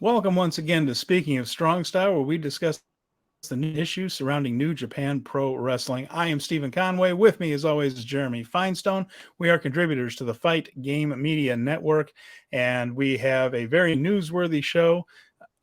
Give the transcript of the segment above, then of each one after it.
Welcome once again to Speaking of Strong Style, where we discuss the new issues surrounding New Japan Pro Wrestling. I am Stephen Conway. With me, as always, is Jeremy Finestone. We are contributors to the Fight Game Media Network, and we have a very newsworthy show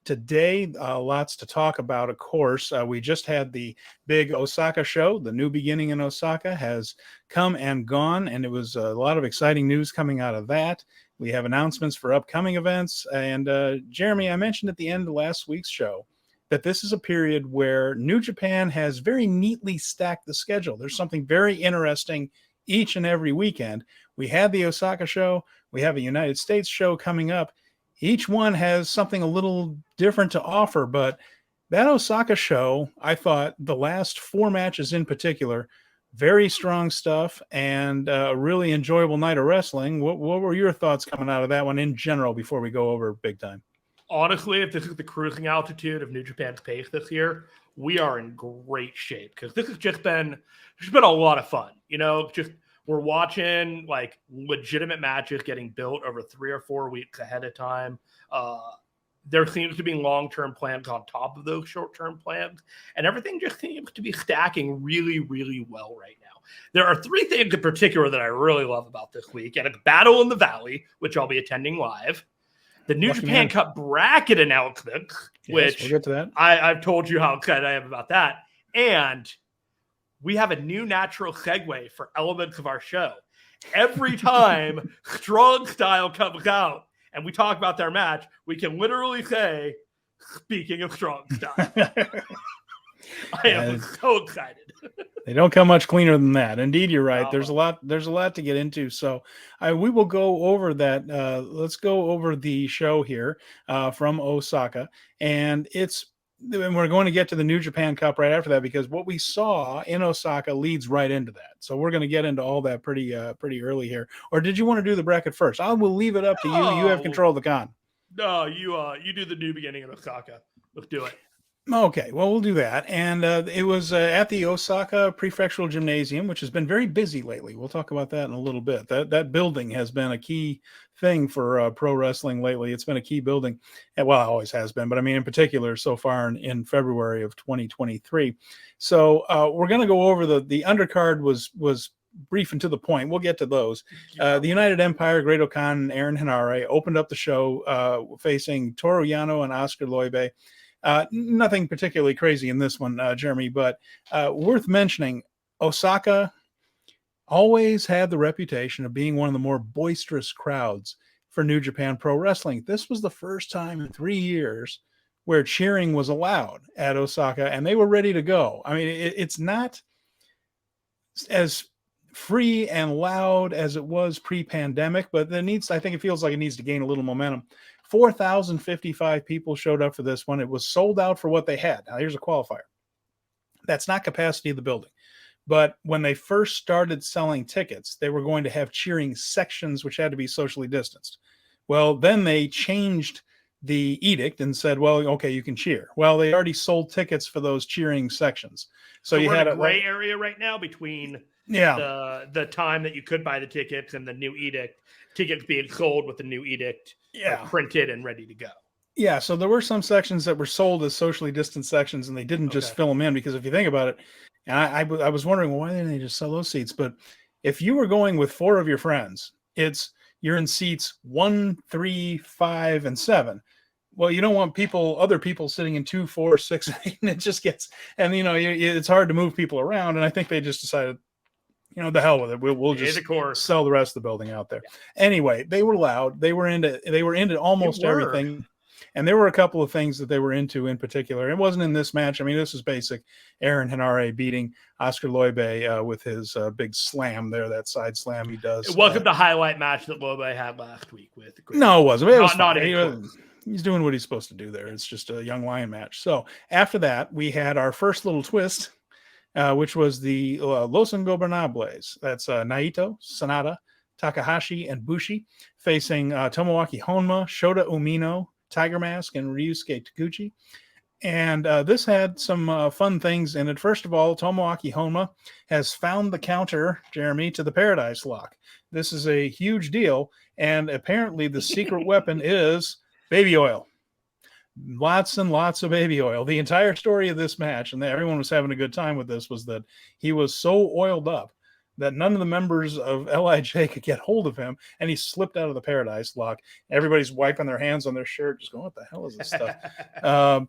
today. Lots to talk about, of course. We just had the big Osaka show. The new beginning in Osaka has come and gone, and it was a lot of exciting news coming out of that. We have announcements for upcoming events. And Jeremy, I mentioned at the end of last week's show that this is a period where New Japan has very neatly stacked the schedule. There's something very interesting each and every weekend. We had the Osaka show. We have a United States show coming up. Each one has something a little different to offer, but that Osaka show, I thought the last four matches in particular, very strong stuff and a really enjoyable night of wrestling. What were your thoughts coming out of that one in general before we go over big time? Honestly, if this is the cruising altitude of New Japan's pace this year, we are in great shape because this has just been a lot of fun. We're watching like legitimate matches getting built over 3 or 4 weeks ahead of time. There seems to be long-term plans on top of those short-term plans, and everything just seems to be stacking really, really well right now. There are 3 things in particular that I really love about this week, and it's Battle in the Valley, which I'll be attending live. The New Japan Cup bracket announcement, which we'll get to that. I've told you how excited I am about that. And we have a new natural segue for elements of our show. Every time Strong Style comes out and we talk about their match, we can literally say, speaking of Strong Style. I am so excited. They don't come much cleaner than that. Indeed, you're right. There's a lot to get into. So we will go over that. Let's go over the show here from Osaka. And we're going to get to the New Japan Cup right after that, because what we saw in Osaka leads right into that. So we're going to get into all that pretty early here. Or did you want to do the bracket first? I will leave it up to you. You have control of the con. No, you do the new beginning in Osaka. Let's do it. Okay, well, we'll do that. And it was at the Osaka Prefectural Gymnasium, which has been very busy lately. We'll talk about that in a little bit. That building has been a key thing for pro wrestling lately. It's been a key building. Well, it always has been, but I mean, in particular, so far in February of 2023. So we're going to go over the undercard was brief and to the point. We'll get to those. The United Empire, Great Okan, and Aaron Henare opened up the show facing Toru Yano and Oscar Loibe. Nothing particularly crazy in this one, Jeremy, but worth mentioning, Osaka always had the reputation of being one of the more boisterous crowds for New Japan Pro Wrestling. This was the first time in 3 years where cheering was allowed at Osaka, and they were ready to go. I mean, it's not as free and loud as it was pre-pandemic, but I think it feels like it needs to gain a little momentum. 4,055 people showed up for this one. It was sold out for what they had. Now, here's a qualifier. That's not capacity of the building. But when they first started selling tickets, they were going to have cheering sections, which had to be socially distanced. Well, then they changed the edict and said, well, okay, you can cheer. Well, they already sold tickets for those cheering sections. So you we're had in a gray area right now between the time that you could buy the tickets and the new edict. Tickets being sold with the new edict printed and ready to go. Yeah, so there were some sections that were sold as socially distanced sections, and they didn't just fill them in, because if you think about it, and I was wondering, well, why didn't they just sell those seats? But if you were going with 4 of your friends, you're in seats 1, 3, 5, and 7. Well, you don't want other people sitting in 2, 4, 6, 8, and it just gets, and it's hard to move people around. And I think they just decided, the hell with it. We'll just sell the rest of the building out there. Yeah. Anyway, they were loud. They were into almost everything. And there were a couple of things that they were into in particular. It wasn't in this match. I mean, this is basic. Aaron Henare beating Oscar Loibe with his big slam there, that side slam he does. It wasn't the highlight match that Loibe had last week with. No, it wasn't. It was not he's doing what he's supposed to do there. It's just a young lion match. So after that, we had our first little twist, which was the Los Ingobernables. That's Naito, Sanada, Takahashi, and Bushi facing Tomoaki Honma, Shota Umino, Tiger Mask, and Ryusuke Taguchi. And this had some fun things in it. First of all, Tomoaki Honma has found the counter, Jeremy, to the Paradise Lock. This is a huge deal, and apparently the secret weapon is baby oil. lots and lots of baby oil. The entire story of this match, and everyone was having a good time with this, was that he was so oiled up that none of the members of LIJ could get hold of him, and he slipped out of the Paradise Lock. Everybody's wiping their hands on their shirt, just going, what the hell is this stuff? And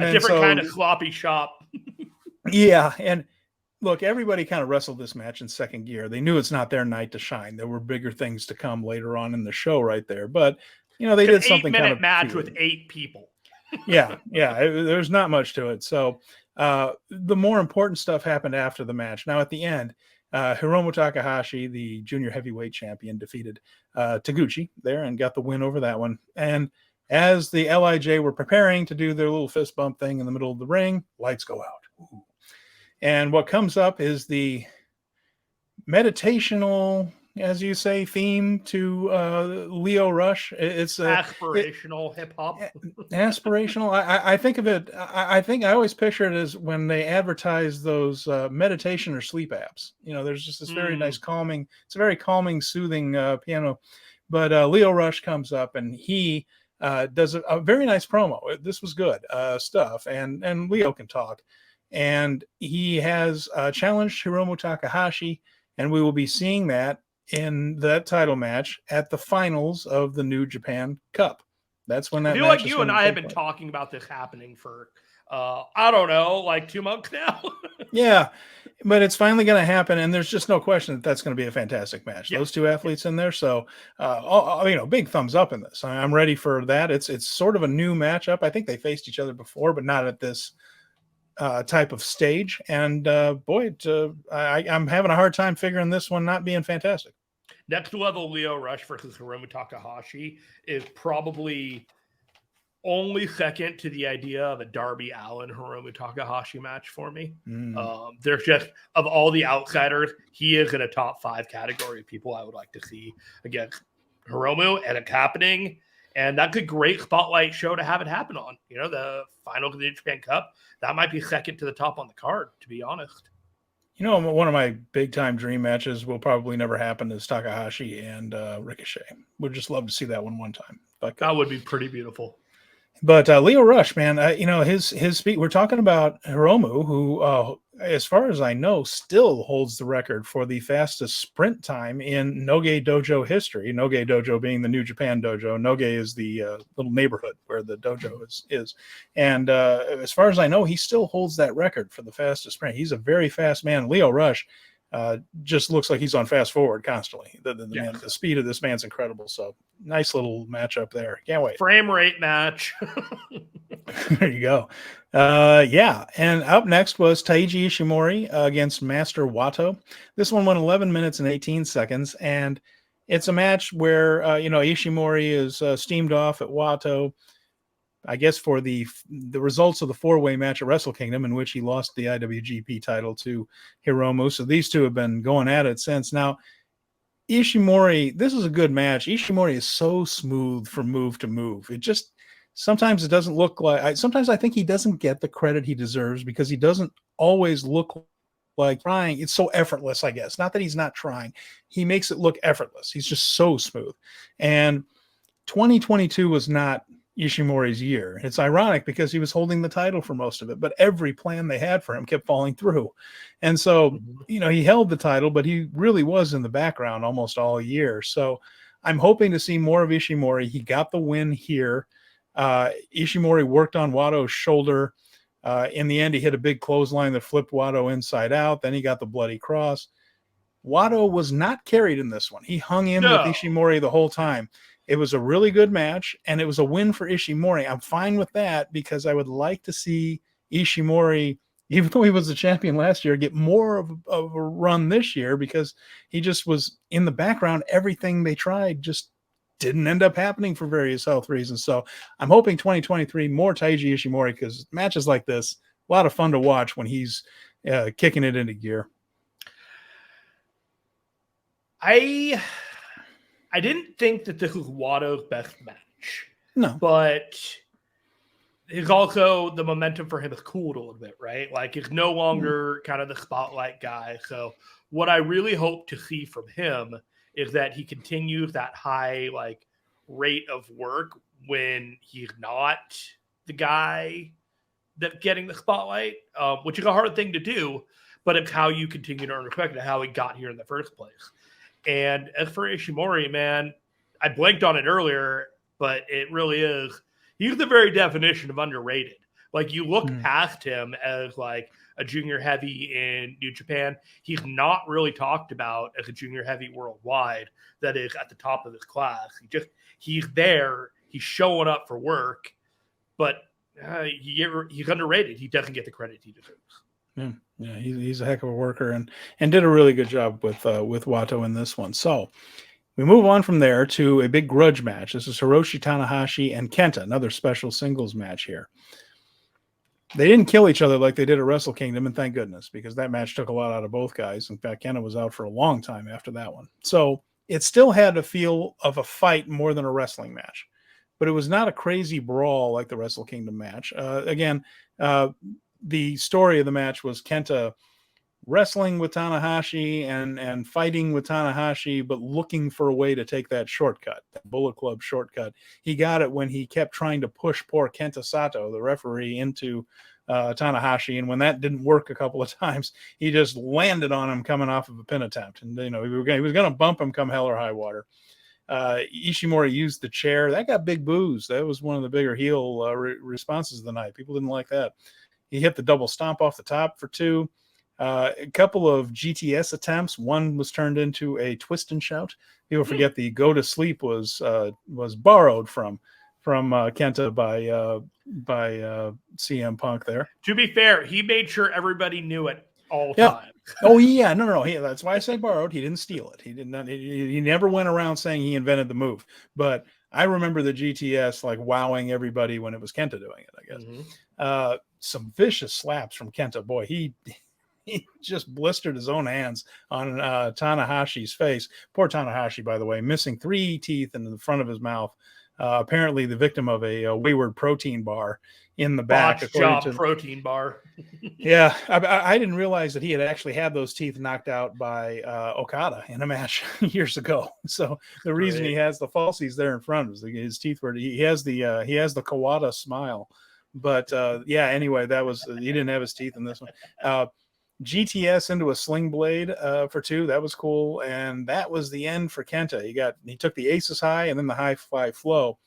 a then different kind of sloppy shop. Yeah, and look, everybody kind of wrestled this match in second gear. They knew it's not their night to shine. There were bigger things to come later on in the show right there. But, they did something kind of... 8-minute match with 8 people. yeah, there's not much to it. So the more important stuff happened after the match. Now, at the end, Hiromu Takahashi, the junior heavyweight champion, defeated Taguchi there and got the win over that one. And as the LIJ were preparing to do their little fist bump thing in the middle of the ring, lights go out. Ooh. And what comes up is the meditational, as you say, theme to Lio Rush. It's aspirational hip hop. Aspirational. I think of it. I think I always picture it as when they advertise those meditation or sleep apps. There's just this very nice calming. It's a very calming, soothing piano. But Lio Rush comes up and he does a very nice promo. This was good stuff. And Lio can talk. And he has challenged Hiromu Takahashi, and we will be seeing that in that title match at the finals of the New Japan Cup. That's when that I feel match like you and I have been talking about this happening for, I don't know, like 2 months now. Yeah, but it's finally going to happen, and there's just no question that that's going to be a fantastic match. Yeah. Those two athletes in there, so big thumbs up in this. I'm ready for that. It's sort of a new matchup. I think they faced each other before, but not at this type of stage. And I'm having a hard time figuring this one not being fantastic. Next level Lio Rush versus Hiromu Takahashi is probably only second to the idea of a Darby Allin Hiromu Takahashi match for me. There's just, of all the outsiders, he is in a top 5 category of people I would like to see against Hiromu, and it's happening. And that's a great spotlight show to have it happen on. The final of the New Japan Cup, that might be second to the top on the card, to be honest. One of my big-time dream matches will probably never happen is Takahashi and Ricochet. Would just love to see that one time. That would be pretty beautiful. But Lio Rush, man, his speed. We're talking about Hiromu, who, as far as I know, still holds the record for the fastest sprint time in Noge Dojo history. Noge Dojo being the New Japan Dojo. Noge is the little neighborhood where the dojo is. And as far as I know, he still holds that record for the fastest sprint. He's a very fast man. Lio Rush just looks like he's on fast forward constantly. The speed of this man's incredible. So nice little matchup there. Can't wait. Frame rate match. There you go. And up next was Taiji Ishimori against Master Wato. This one went 11 minutes and 18 seconds, and it's a match where Ishimori is steamed off at Wato, I guess, for the results of the 4-way match at Wrestle Kingdom, in which he lost the IWGP title to Hiromu. So these two have been going at it since. Now, Ishimori, this is a good match. Ishimori is so smooth from move to move. It just, sometimes it doesn't look like, sometimes I think he doesn't get the credit he deserves because he doesn't always look like trying. It's so effortless, I guess. Not that he's not trying. He makes it look effortless. He's just so smooth. And 2022 was not Ishimori's year. It's ironic because he was holding the title for most of it, but every plan they had for him kept falling through. And so, he held the title, but he really was in the background almost all year. So I'm hoping to see more of Ishimori. He got the win here. Ishimori worked on Wato's shoulder. In the end, he hit a big clothesline that flipped Wato inside out. Then he got the bloody cross. Wato was not carried in this one. He hung in with Ishimori the whole time. It was a really good match, and it was a win for Ishimori. I'm fine with that because I would like to see Ishimori, even though he was the champion last year, get more of a run this year because he just was in the background. Everything they tried just didn't end up happening for various health reasons. So I'm hoping 2023, more Taiji Ishimori, because matches like this, a lot of fun to watch when he's kicking it into gear. I didn't think that this was Wato's best match. No. But it's also, the momentum for him has cooled a little bit, right? Like, he's no longer kind of the spotlight guy. So what I really hope to see from him is that he continues that high, rate of work when he's not the guy that getting the spotlight, which is a hard thing to do, but it's how you continue to earn respect and how he got here in the first place. And as for Ishimori, man, I blanked on it earlier, but it really is. He's the very definition of underrated. Like, you look past him as like a junior heavy in New Japan. He's not really talked about as a junior heavy worldwide that is at the top of his class. He's there. He's showing up for work, but he's underrated. He doesn't get the credit he deserves. Yeah, he's a heck of a worker and did a really good job with Wato in this one. So we move on from there to a big grudge match. This is Hiroshi Tanahashi and Kenta, another special singles match here. They didn't kill each other like they did at Wrestle Kingdom, and thank goodness, because that match took a lot out of both guys. In fact, Kenta was out for a long time after that one. So it still had a feel of a fight more than a wrestling match, but it was not a crazy brawl like the Wrestle Kingdom match. The story of the match was Kenta wrestling with Tanahashi and fighting with Tanahashi, but looking for a way to take that shortcut, that Bullet Club shortcut. He got it when he kept trying to push poor Kenta Sato, the referee, into Tanahashi. And when that didn't work a couple of times, he just landed on him coming off of a pin attempt. And, he was going to bump him come hell or high water. Ishimori used the chair. That got big boos. That was one of the bigger heel responses of the night. People didn't like that. He hit the double stomp off the top for 2. A couple of GTS attempts. One was turned into a twist and shout. People forget the go to sleep was borrowed from Kenta by CM Punk there. To be fair, he made sure everybody knew it all the time. Oh yeah, no. That's why I say borrowed. He didn't steal it. He did not. He never went around saying he invented the move. But I remember the GTS like wowing everybody when it was Kenta doing it. I guess some vicious slaps from Kenta. Boy, he just blistered his own hands on Tanahashi's face. Poor Tanahashi, by the way, missing 3 teeth in the front of his mouth. Apparently the victim of a wayward protein bar in the back. Protein bar. Yeah, I didn't realize that he had actually had those teeth knocked out by Okada in a match years ago. So the reason he has the falsies there in front is his teeth were. He has the Kawada smile. But anyway, that was he didn't have his teeth in this one. GTS into a sling blade for 2. That was cool. And that was the end for Kenta. He took the aces high and then the high fly flow.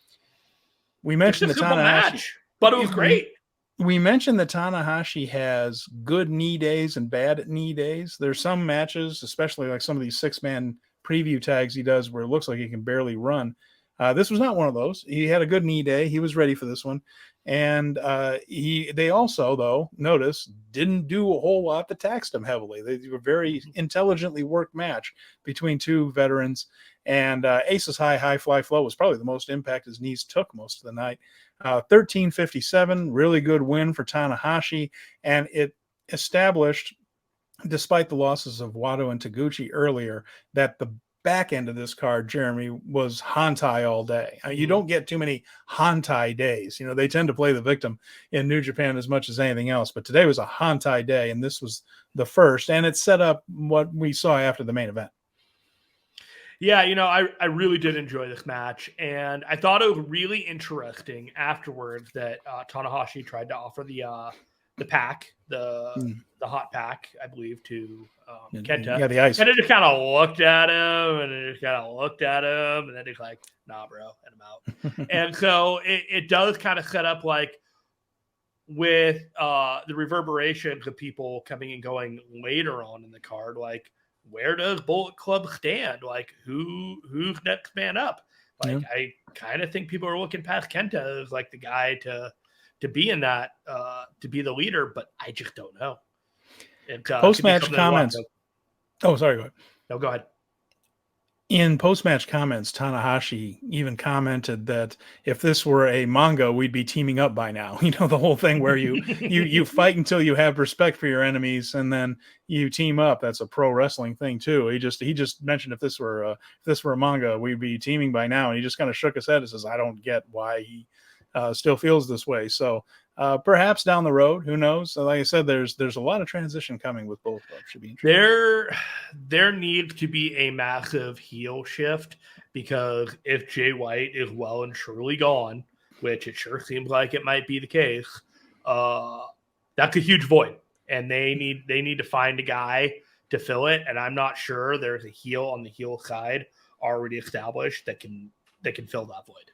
We mentioned the Tanahashi match, but it was great. We mentioned that Tanahashi has good knee days and bad knee days. There's some matches, especially like some of these 6-man preview tags he does where it looks like he can barely run. This was not one of those. He had a good knee day. He was ready for this one. And they also, though, notice, didn't do a whole lot that taxed him heavily. They were very intelligently worked match between 2 veterans. And Aces high fly flow was probably the most impact his knees took most of the night. 13:57, really good win for Tanahashi. And it established, despite the losses of Wato and Taguchi earlier, that the back end of this card, Jeremy, was Hantai all day. You don't get too many Hantai days. They tend to play the victim in New Japan as much as anything else, but today was a Hantai day, and this was the first, and it set up what we saw after the main event. Yeah, I really did enjoy this match, and I thought it was really interesting afterwards that Tanahashi tried to offer the pack, the hot pack, I believe, to Kenta. Yeah, the ice. And it just kind of looked at him, and then he's like, nah, bro, and I'm out. And so it does kind of set up like with the reverberations of people coming and going later on in the card, like, where does Bullet Club stand? Like, who's next man up? Like, I kind of think people are looking past Kenta as like the guy to be in that, to be the leader, but I just don't know. Post-match comments. Oh, sorry. Go ahead. No, go ahead. In post-match comments, Tanahashi even commented that if this were a manga, we'd be teaming up by now. The whole thing where you fight until you have respect for your enemies, and then you team up. That's a pro wrestling thing too. He just mentioned if this were a manga, we'd be teaming by now, and he just kind of shook his head and says, "I don't get why he still feels this way." So perhaps down the road, who knows? So like I said, there's a lot of transition coming with both clubs. Should be interesting. There needs to be a massive heel shift, because if Jay White is well and truly gone, which it sure seems like it might be the case, that's a huge void, and they need to find a guy to fill it. And I'm not sure there's a heel on the heel side already established that can fill that void.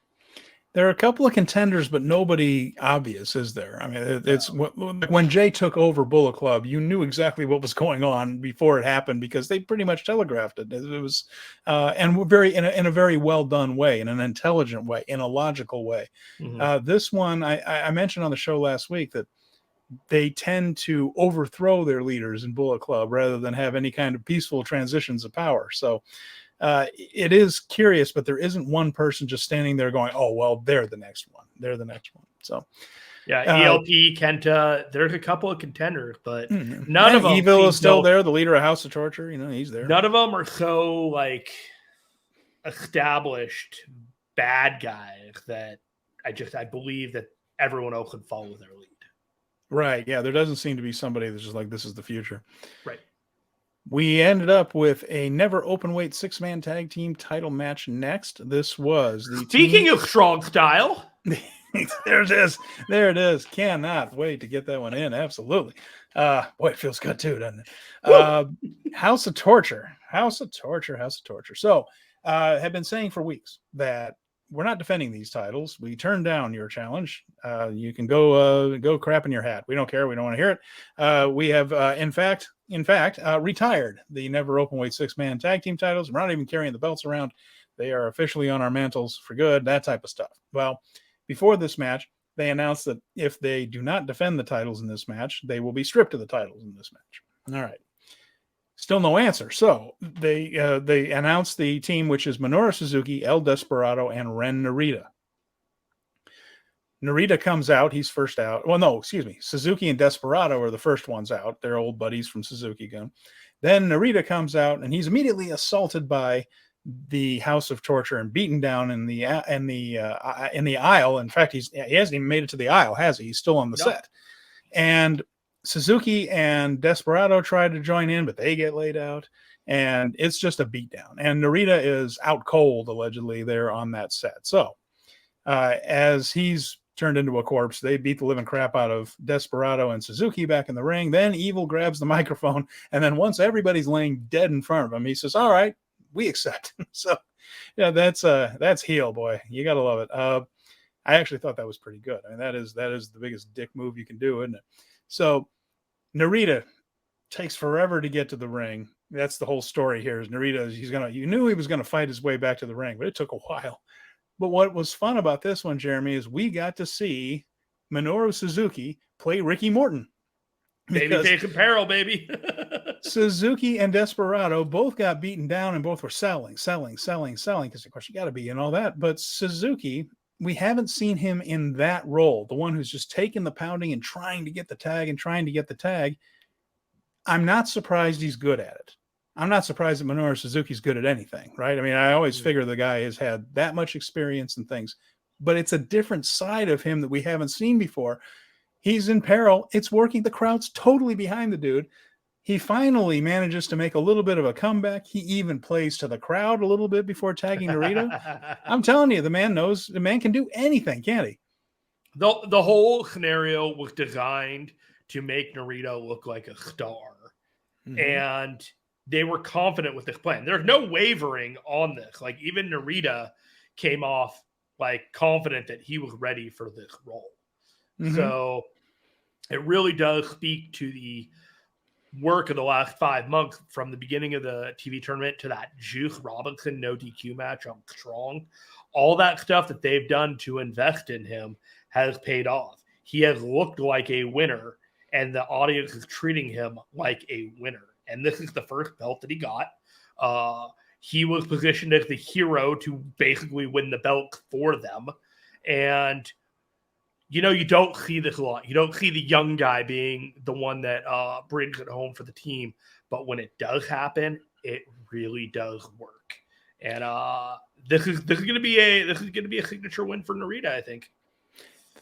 There are a couple of contenders, but nobody obvious, is there? I mean, it's when Jay took over Bullet Club, you knew exactly what was going on before it happened because they pretty much telegraphed it. It was, and in a very well done way, in an intelligent way, in a logical way. This one, I mentioned on the show last week that they tend to overthrow their leaders in Bullet Club rather than have any kind of peaceful transitions of power. So. It is curious, but there isn't one person just standing there going, "Oh, well, they're the next one. They're the next one." So, yeah, ELP, Kenta, there's a couple of contenders, but none of them. Evil is still there, the leader of House of Torture. He's there. None of them are so like established bad guys that I believe that everyone else would follow their lead. Right. Yeah, there doesn't seem to be somebody that's just like, this is the future. Right. We ended up with a never open weight 6-man tag team title match next. This was the Speaking of strong style. There it is. Cannot wait to get that one in. Absolutely. Boy, it feels good too, doesn't it? House of Torture. So, have been saying for weeks that we're not defending these titles. We turned down your challenge. You can go crap in your hat. We don't care. We don't want to hear it. We have, in fact, retired the never openweight 6-man tag team titles. We're not even carrying the belts around. They are officially on our mantles for good, that type of stuff. Well, before this match, they announced that if they do not defend the titles in this match, they will be stripped of the titles in this match. All right. Still no answer. So they announced the team, which is Minoru Suzuki, El Desperado, and Ren Narita. Narita comes out. He's first out. Well, no, excuse me. Suzuki and Desperado are the first ones out. They're old buddies from Suzuki Gun. Then Narita comes out, and he's immediately assaulted by the House of Torture and beaten down in the aisle. In fact, he hasn't even made it to the aisle, has he? He's still on the set. And Suzuki and Desperado tried to join in, but they get laid out, and it's just a beatdown. And Narita is out cold, allegedly, there on that set. So, as he's turned into a corpse, they beat the living crap out of Desperado and Suzuki back in the ring. Then Evil grabs the microphone, and then once everybody's laying dead in front of him, he says, "All right, we accept." So, yeah, that's heel, boy. You gotta love it. I actually thought that was pretty good. I mean, that is the biggest dick move you can do, isn't it? So Narita takes forever to get to the ring. That's the whole story here. Is Narita? You knew he was gonna fight his way back to the ring, but it took a while. But what was fun about this one, Jeremy, is we got to see Minoru Suzuki play Ricky Morton. Baby face apparel, baby. Suzuki and Desperado both got beaten down and both were selling, because of course you got to be and all that. But Suzuki, we haven't seen him in that role, the one who's just taking the pounding and trying to get the tag. I'm not surprised he's good at it. I'm not surprised that Minoru Suzuki's good at anything, right? I mean, I always figure the guy has had that much experience and things, but it's a different side of him that we haven't seen before. He's in peril. It's working. The crowd's totally behind the dude. He finally manages to make a little bit of a comeback. He even plays to the crowd a little bit before tagging Narita. I'm telling you, the man can do anything, can't he? The whole scenario was designed to make Narita look like a star. Mm-hmm. And they were confident with this plan. There's no wavering on this. Like, even Narita came off like confident that he was ready for this role. Mm-hmm. So it really does speak to the work of the last 5 months, from the beginning of the TV tournament to that Juice Robinson no DQ match on Strong. All that stuff that they've done to invest in him has paid off. He has looked like a winner, and the audience is treating him like a winner. And this is the first belt that he got. He was positioned as the hero to basically win the belt for them. And you don't see this a lot. You don't see the young guy being the one that brings it home for the team. But when it does happen, it really does work. And this is going to be a signature win for Narita, I think.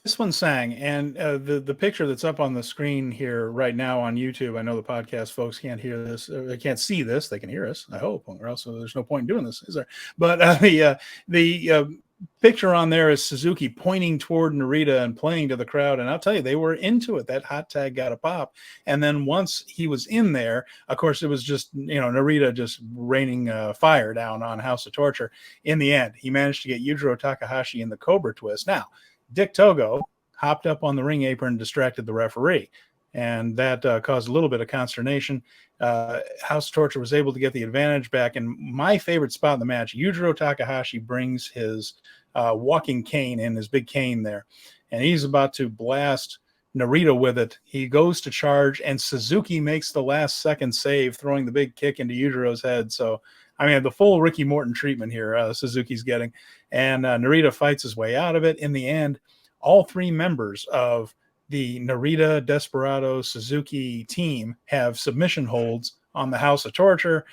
This one sang, and the picture that's up on the screen here right now on YouTube. I know the podcast folks can't hear this. They can't see this. They can hear us, I hope, or else there's no point in doing this, is there? But the picture on there is Suzuki pointing toward Narita and playing to the crowd. And I'll tell you, they were into it. That hot tag got a pop. And then once he was in there, of course, it was just, Narita just raining fire down on House of Torture. In the end, he managed to get Yujiro Takahashi in the Cobra Twist. Now, Dick Togo hopped up on the ring apron and distracted the referee. And that caused a little bit of consternation. House of Torture was able to get the advantage back. And my favorite spot in the match, Yujiro Takahashi brings his walking cane in, his big cane there. And he's about to blast Narita with it. He goes to charge, and Suzuki makes the last second save, throwing the big kick into Yujiro's head. So, I mean, the full Ricky Morton treatment here Suzuki's getting. And Narita fights his way out of it. In the end, all three members of the Narita, Desperado, Suzuki team have submission holds on the House of Torture,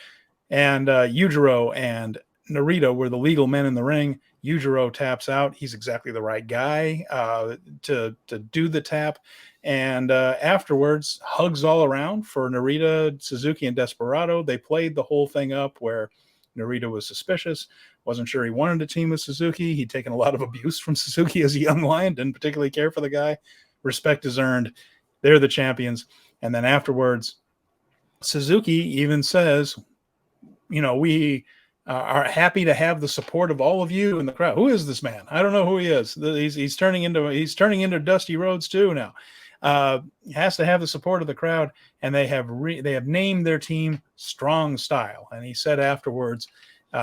and Yujiro and Narita were the legal men in the ring. Yujiro taps out. He's exactly the right guy to do the tap, and afterwards, hugs all around for Narita, Suzuki, and Desperado. They played the whole thing up where Narita was suspicious, wasn't sure he wanted to team with Suzuki. He'd taken a lot of abuse from Suzuki as a young lion, didn't particularly care for the guy. Respect is earned. They're the champions. And then afterwards, Suzuki even says, we are happy to have the support of all of you in the crowd. Who is this man? I don't know who he is. He's turning into Dusty Rhodes too now. Has to have the support of the crowd, and they have named their team Strong Style. And he said afterwards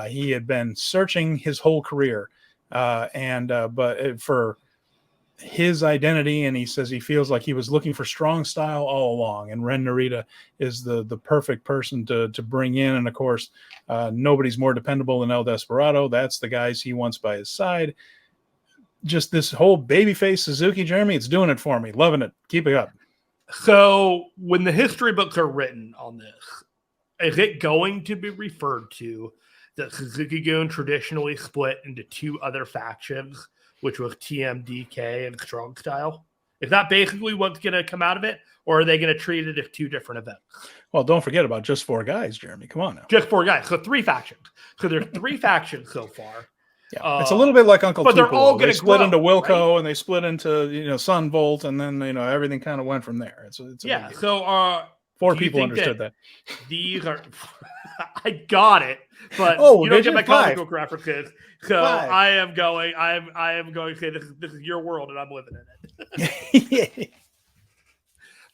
he had been searching his whole career, but for his identity, and he says he feels like he was looking for strong style all along, and Ren Narita is the perfect person to bring in. And of course, nobody's more dependable than El Desperado. That's the guys he wants by his side. Just this whole babyface Suzuki, Jeremy, it's doing it for me. Loving it. Keep it up. So when the history books are written on this, is it going to be referred to that Suzuki-gun traditionally split into two other factions, which was TMDK and Strong Style? Is that basically what's going to come out of it? Or are they going to treat it as two different events? Well, don't forget about Just Four Guys, Jeremy. Come on now. Just four guys. So three factions. So there's three factions so far. Yeah, it's a little bit like Uncle but Tupelo. They're all going to split into Wilco, right? and they split into Sun Volt, and then everything kind of went from there. It's yeah. So four people understood that. These are. I got it, but you don't get my comic book references. So I am going to say this is your world, and I'm living in it.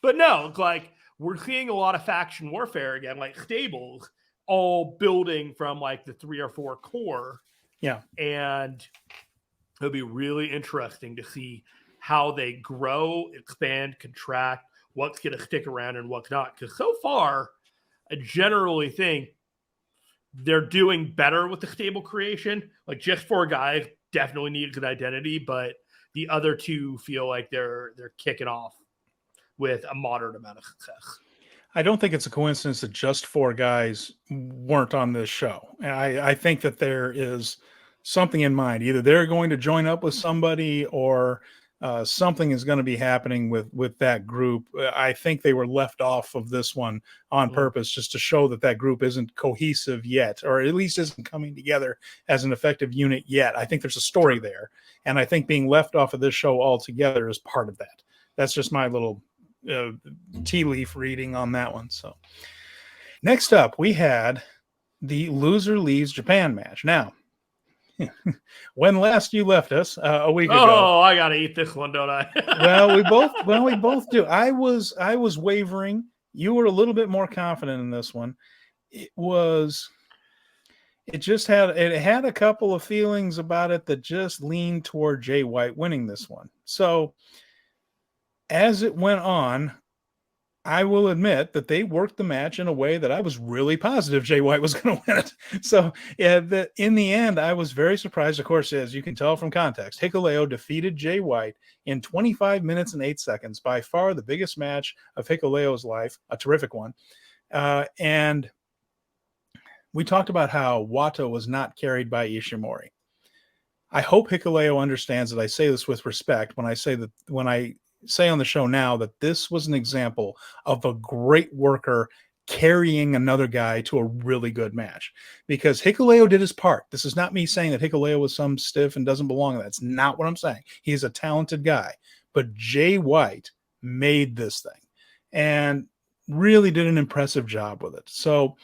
But no, it's like we're seeing a lot of faction warfare again, like stables, all building from like the 3 or 4 core. Yeah. And it'll be really interesting to see how they grow, expand, contract, what's going to stick around and what's not. Because so far, I generally think they're doing better with the stable creation. Like Just Four Guys definitely needs an identity, but the other two feel like they're kicking off with a moderate amount of success. I don't think it's a coincidence that Just Four Guys weren't on this show. I think that there is something in mind. Either they're going to join up with somebody, or something is going to be happening with that group. I think they were left off of this one on purpose, just to show that group isn't cohesive yet, or at least isn't coming together as an effective unit yet. I think there's a story there, and I think being left off of this show altogether is part of that. That's just my little tea leaf reading on that one. So next up, we had the loser leaves Japan match. Now, when last you left us a week ago. Oh, I gotta eat this one, don't I? we both do. I was wavering. You were a little bit more confident in this one. It had a couple of feelings about it that just leaned toward Jay White winning this one. So as it went on, I will admit that they worked the match in a way that I was really positive Jay White was going to win it. So, yeah, in the end, I was very surprised. Of course, as you can tell from context, Hikuleo defeated Jay White in 25 minutes and 8 seconds, by far the biggest match of Hikuleo's life, a terrific one. And we talked about how Wato was not carried by Ishimori. I hope Hikuleo understands that I say this with respect when I say on the show now that this was an example of a great worker carrying another guy to a really good match, because Hikuleo did his part. This is not me saying that Hikuleo was some stiff and doesn't belong. That's not what I'm saying. He's a talented guy, but Jay White made this thing and really did an impressive job with it. So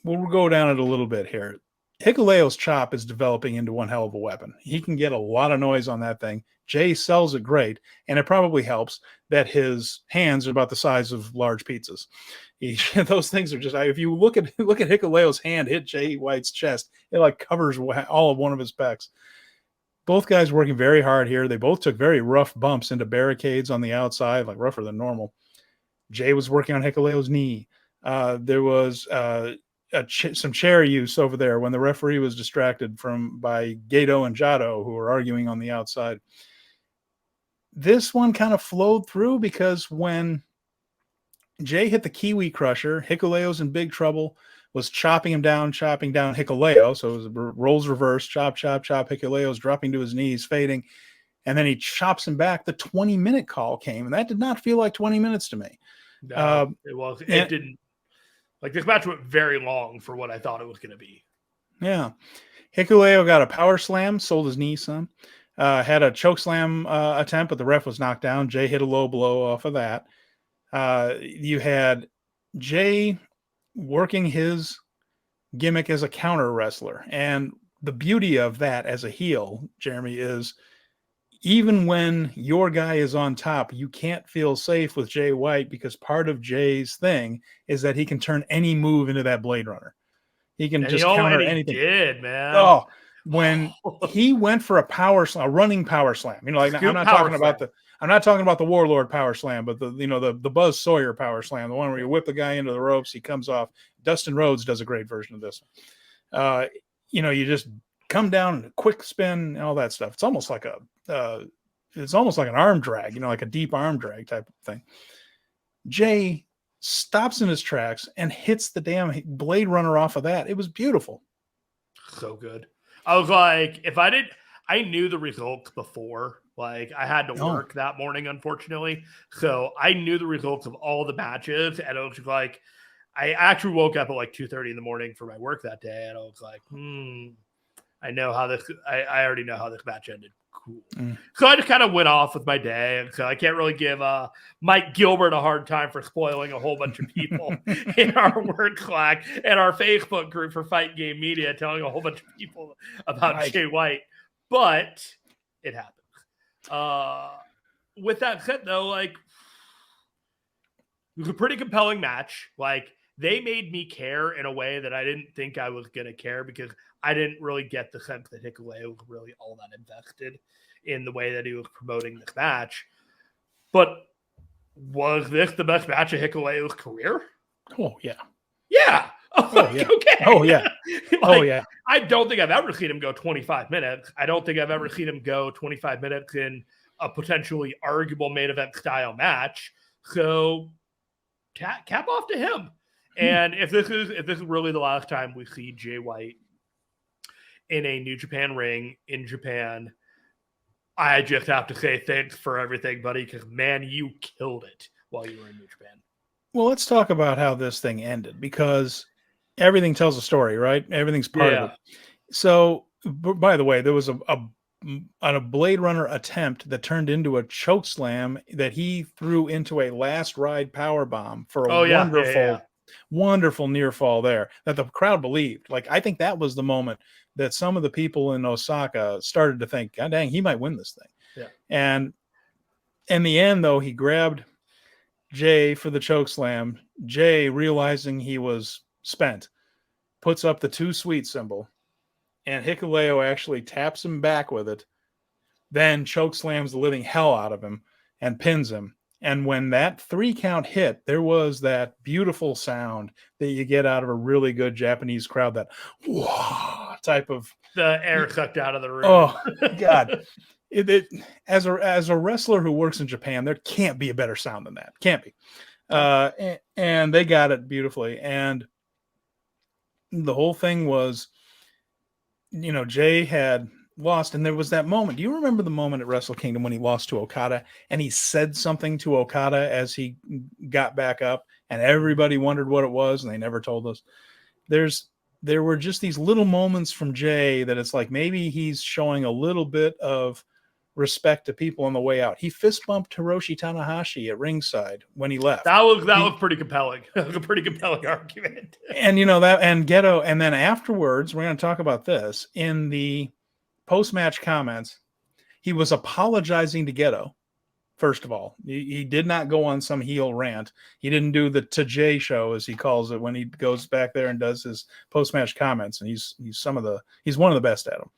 we'll go down it a little bit here. Hikuleo's chop is developing into one hell of a weapon. He can get a lot of noise on that thing. Jay sells it great, and it probably helps that his hands are about the size of large pizzas. Those things are just, if you look at Hikuleo's hand hit Jay White's chest, it like covers all of one of his pecs. Both guys working very hard here. They both took very rough bumps into barricades on the outside, like rougher than normal. Jay was working on Hikuleo's knee. There was some chair use over there when the referee was distracted by Gato and Jado, who were arguing on the outside. This one kind of flowed through, because when Jay hit the Kiwi Crusher, Hikuleo's in big trouble, was chopping down Hikuleo. So it was roles reverse, chop, Hikuleo's dropping to his knees, fading. And then he chops him back. The 20-minute call came, and that did not feel like 20 minutes to me. No, it was. It didn't. Like, this match went very long for what I thought it was going to be. Yeah. Hikuleo got a power slam, sold his knee some. Had a choke slam attempt, but the ref was knocked down. Jay hit a low blow off of that. You had Jay working his gimmick as a counter wrestler. And the beauty of that as a heel, Jeremy, is even when your guy is on top, you can't feel safe with Jay White, because part of Jay's thing is that he can turn any move into that Blade Runner. He can just counter anything. Did, man. Oh, when he went for a running power slam, like, I'm not talking about the Warlord power slam, but the Buzz Sawyer power slam, the one where you whip the guy into the ropes, he comes off. Dustin Rhodes does a great version of this. You just come down and a quick spin and all that stuff. It's almost like an arm drag, like a deep arm drag type of thing. Jay stops in his tracks and hits the damn Blade Runner off of that. It was beautiful. So good. I was like, I knew the results before. Like, I had to work that morning, unfortunately. So I knew the results of all the matches. And it was like, I actually woke up at like 2:30 in the morning for my work that day. And I was like, I already know how this match ended. Cool. So I just kind of went off with my day. And so I can't really give Mike Gilbert a hard time for spoiling a whole bunch of people in our word Slack and our Facebook group for Fight Game Media, telling a whole bunch of people about Jay White. But it happened. With that said, though, like, it was a pretty compelling match. Like, they made me care in a way that I didn't think I was going to care, because I didn't really get the sense that Hikuleo was really all that invested in the way that he was promoting this match. But was this the best match of Hikuleo's career? Oh, yeah. Yeah. Oh, yeah. Okay. Oh, yeah. I don't think I've ever seen him go 25 minutes. I don't think I've ever seen him go 25 minutes in a potentially arguable main event style match. So cap off to him. And if this is really the last time we see Jay White in a New Japan ring in Japan, I just have to say thanks for everything, buddy, because, man, you killed it while you were in New Japan. Well, let's talk about how this thing ended, because everything tells a story, right? Everything's part of it. So, by the way, there was a Blade Runner attempt that turned into a choke slam that he threw into a last ride power bomb for a wonderful near fall there that the crowd believed. Like, I think that was the moment that some of the people in Osaka started to think, God dang, he might win this thing. Yeah. And in the end, though, he grabbed Jay for the choke slam. Jay, realizing he was spent, puts up the too sweet symbol, and Hikuleo actually taps him back with it, then choke slams the living hell out of him and pins him. And when that 3 count hit, there was that beautiful sound that you get out of a really good Japanese crowd, that whoa type of, the air sucked out of the room. Oh, God. As a wrestler who works in Japan, there can't be a better sound than that. Can't be. And they got it beautifully. And the whole thing was, Jay had lost, and there was that moment. Do you remember the moment at Wrestle Kingdom when he lost to Okada and he said something to Okada as he got back up, and everybody wondered what it was, and they never told us? There were just these little moments from Jay that it's like maybe he's showing a little bit of respect to people on the way out. He fist bumped Hiroshi Tanahashi at ringside when he left. That was pretty compelling. That was a pretty compelling argument. And that, and Geto, and then afterwards, we're going to talk about this in the post-match comments. He was apologizing to Geto. First of all, he did not go on some heel rant. He didn't do the Tajay show, as he calls it, when he goes back there and does his post-match comments. And he's one of the best at them.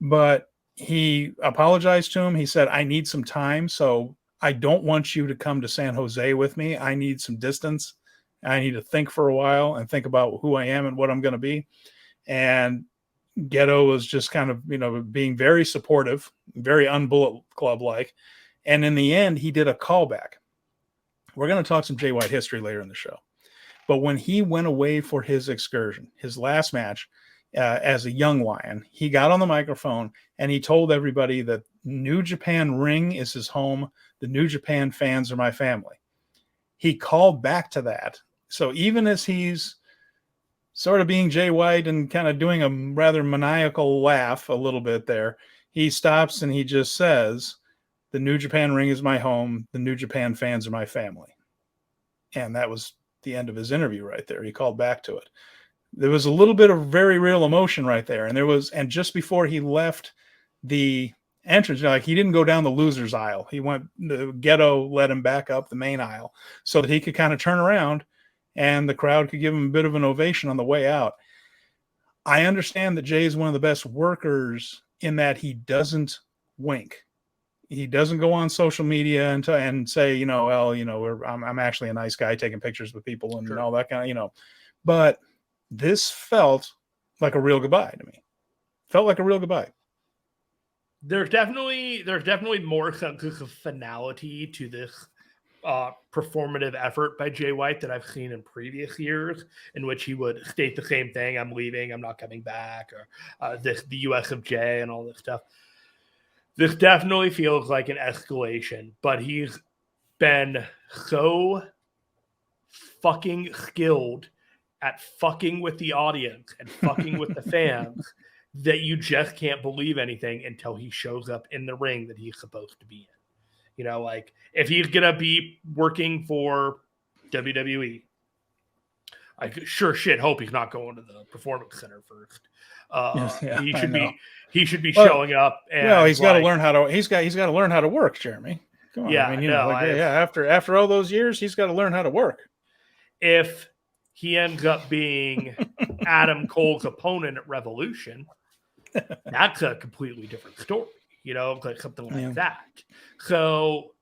But he apologized to him. He said, I need some time, so I don't want you to come to San Jose with me. I need some distance. I need to think for a while and think about who I am and what I'm going to be. And Geto was just kind of, being very supportive, very un-Bullet Club-like. And in the end, he did a callback. We're going to talk some Jay White history later in the show. But when he went away for his excursion, his last match as a young lion, he got on the microphone and he told everybody that New Japan Ring is his home. The New Japan fans are my family. He called back to that. So even as he's sort of being Jay White and kind of doing a rather maniacal laugh a little bit there, he stops and he just says, the New Japan Ring is my home. The New Japan fans are my family. And that was the end of his interview right there. He called back to it. There was a little bit of very real emotion right there. And just before he left the entrance, like, he didn't go down the loser's aisle. He went, the Geto led him back up the main aisle so that he could kind of turn around and the crowd could give him a bit of an ovation on the way out. I understand that Jay is one of the best workers in that he doesn't wink. He doesn't go on social media and say, I'm actually a nice guy taking pictures with people and all that kind of, but this felt like a real goodbye to me. Felt like a real goodbye. There's definitely more sense of finality to this performative effort by Jay White that I've seen in previous years, in which he would state the same thing: I'm leaving, I'm not coming back, or the US of J and all this stuff. This definitely feels like an escalation, but he's been so fucking skilled at fucking with the audience and fucking with the fans that you just can't believe anything until he shows up in the ring that he's supposed to be in. Like, if he's going to be working for WWE, I sure shit hope he's not going to the Performance Center first. He should be showing up. And he's got to learn how to. He's got to learn how to work, Jeremy. Come on. Yeah, After all those years, he's got to learn how to work. If he ends up being Adam Cole's opponent at Revolution, that's a completely different story. Like something like that. So,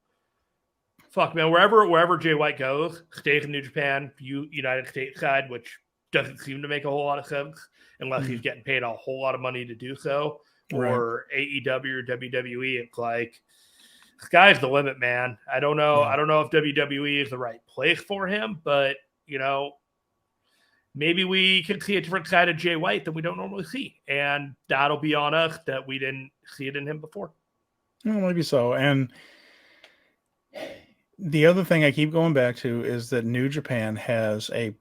fuck, man. Wherever Jay White goes, stays in New Japan, United States side, which doesn't seem to make a whole lot of sense unless he's getting paid a whole lot of money to do so, or AEW or WWE. It's like, sky's the limit, man. I don't know. I don't know if WWE is the right place for him, but maybe we can see a different side of Jay White that we don't normally see, and that'll be on us that we didn't see it in him before. Well, maybe so. And the other thing I keep going back to is that New Japan has a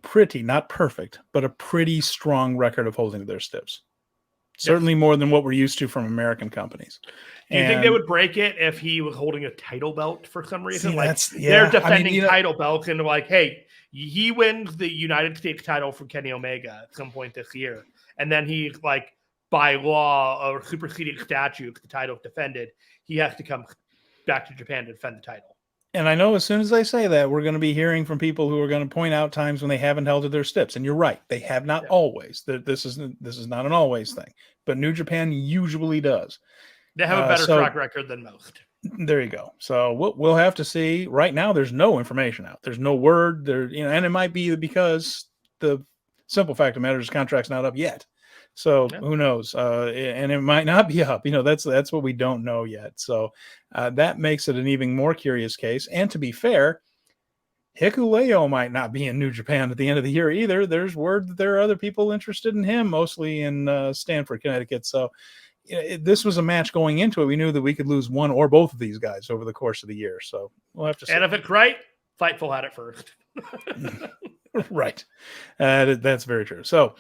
pretty, not perfect, but a pretty strong record of holding to their stips. Certainly more than what we're used to from American companies. Do you think they would break it if he was holding a title belt for some reason? See, they're defending title belts and like, hey, he wins the United States title from Kenny Omega at some point this year. And then he, like, by law or superseding statute, the title defended, he has to come back to Japan to defend the title. And I know as soon as they say that, we're going to be hearing from people who are going to point out times when they haven't held to their steps. And you're right. They have not always. This is not an always thing. But New Japan usually does. They have a better track record than most. There you go. So we'll have to see. Right now, there's no information out. There's no word there, and it might be because the simple fact of the matter is contract's not up yet. So who knows? And it might not be up. That's what we don't know yet. So that makes it an even more curious case. And to be fair, Hikuleo might not be in New Japan at the end of the year either. There's word that there are other people interested in him, mostly in Stamford, Connecticut. So this was a match going into it. We knew that we could lose one or both of these guys over the course of the year. So we'll have to see. And if it's right, Fightful had it first. Right. That's very true. So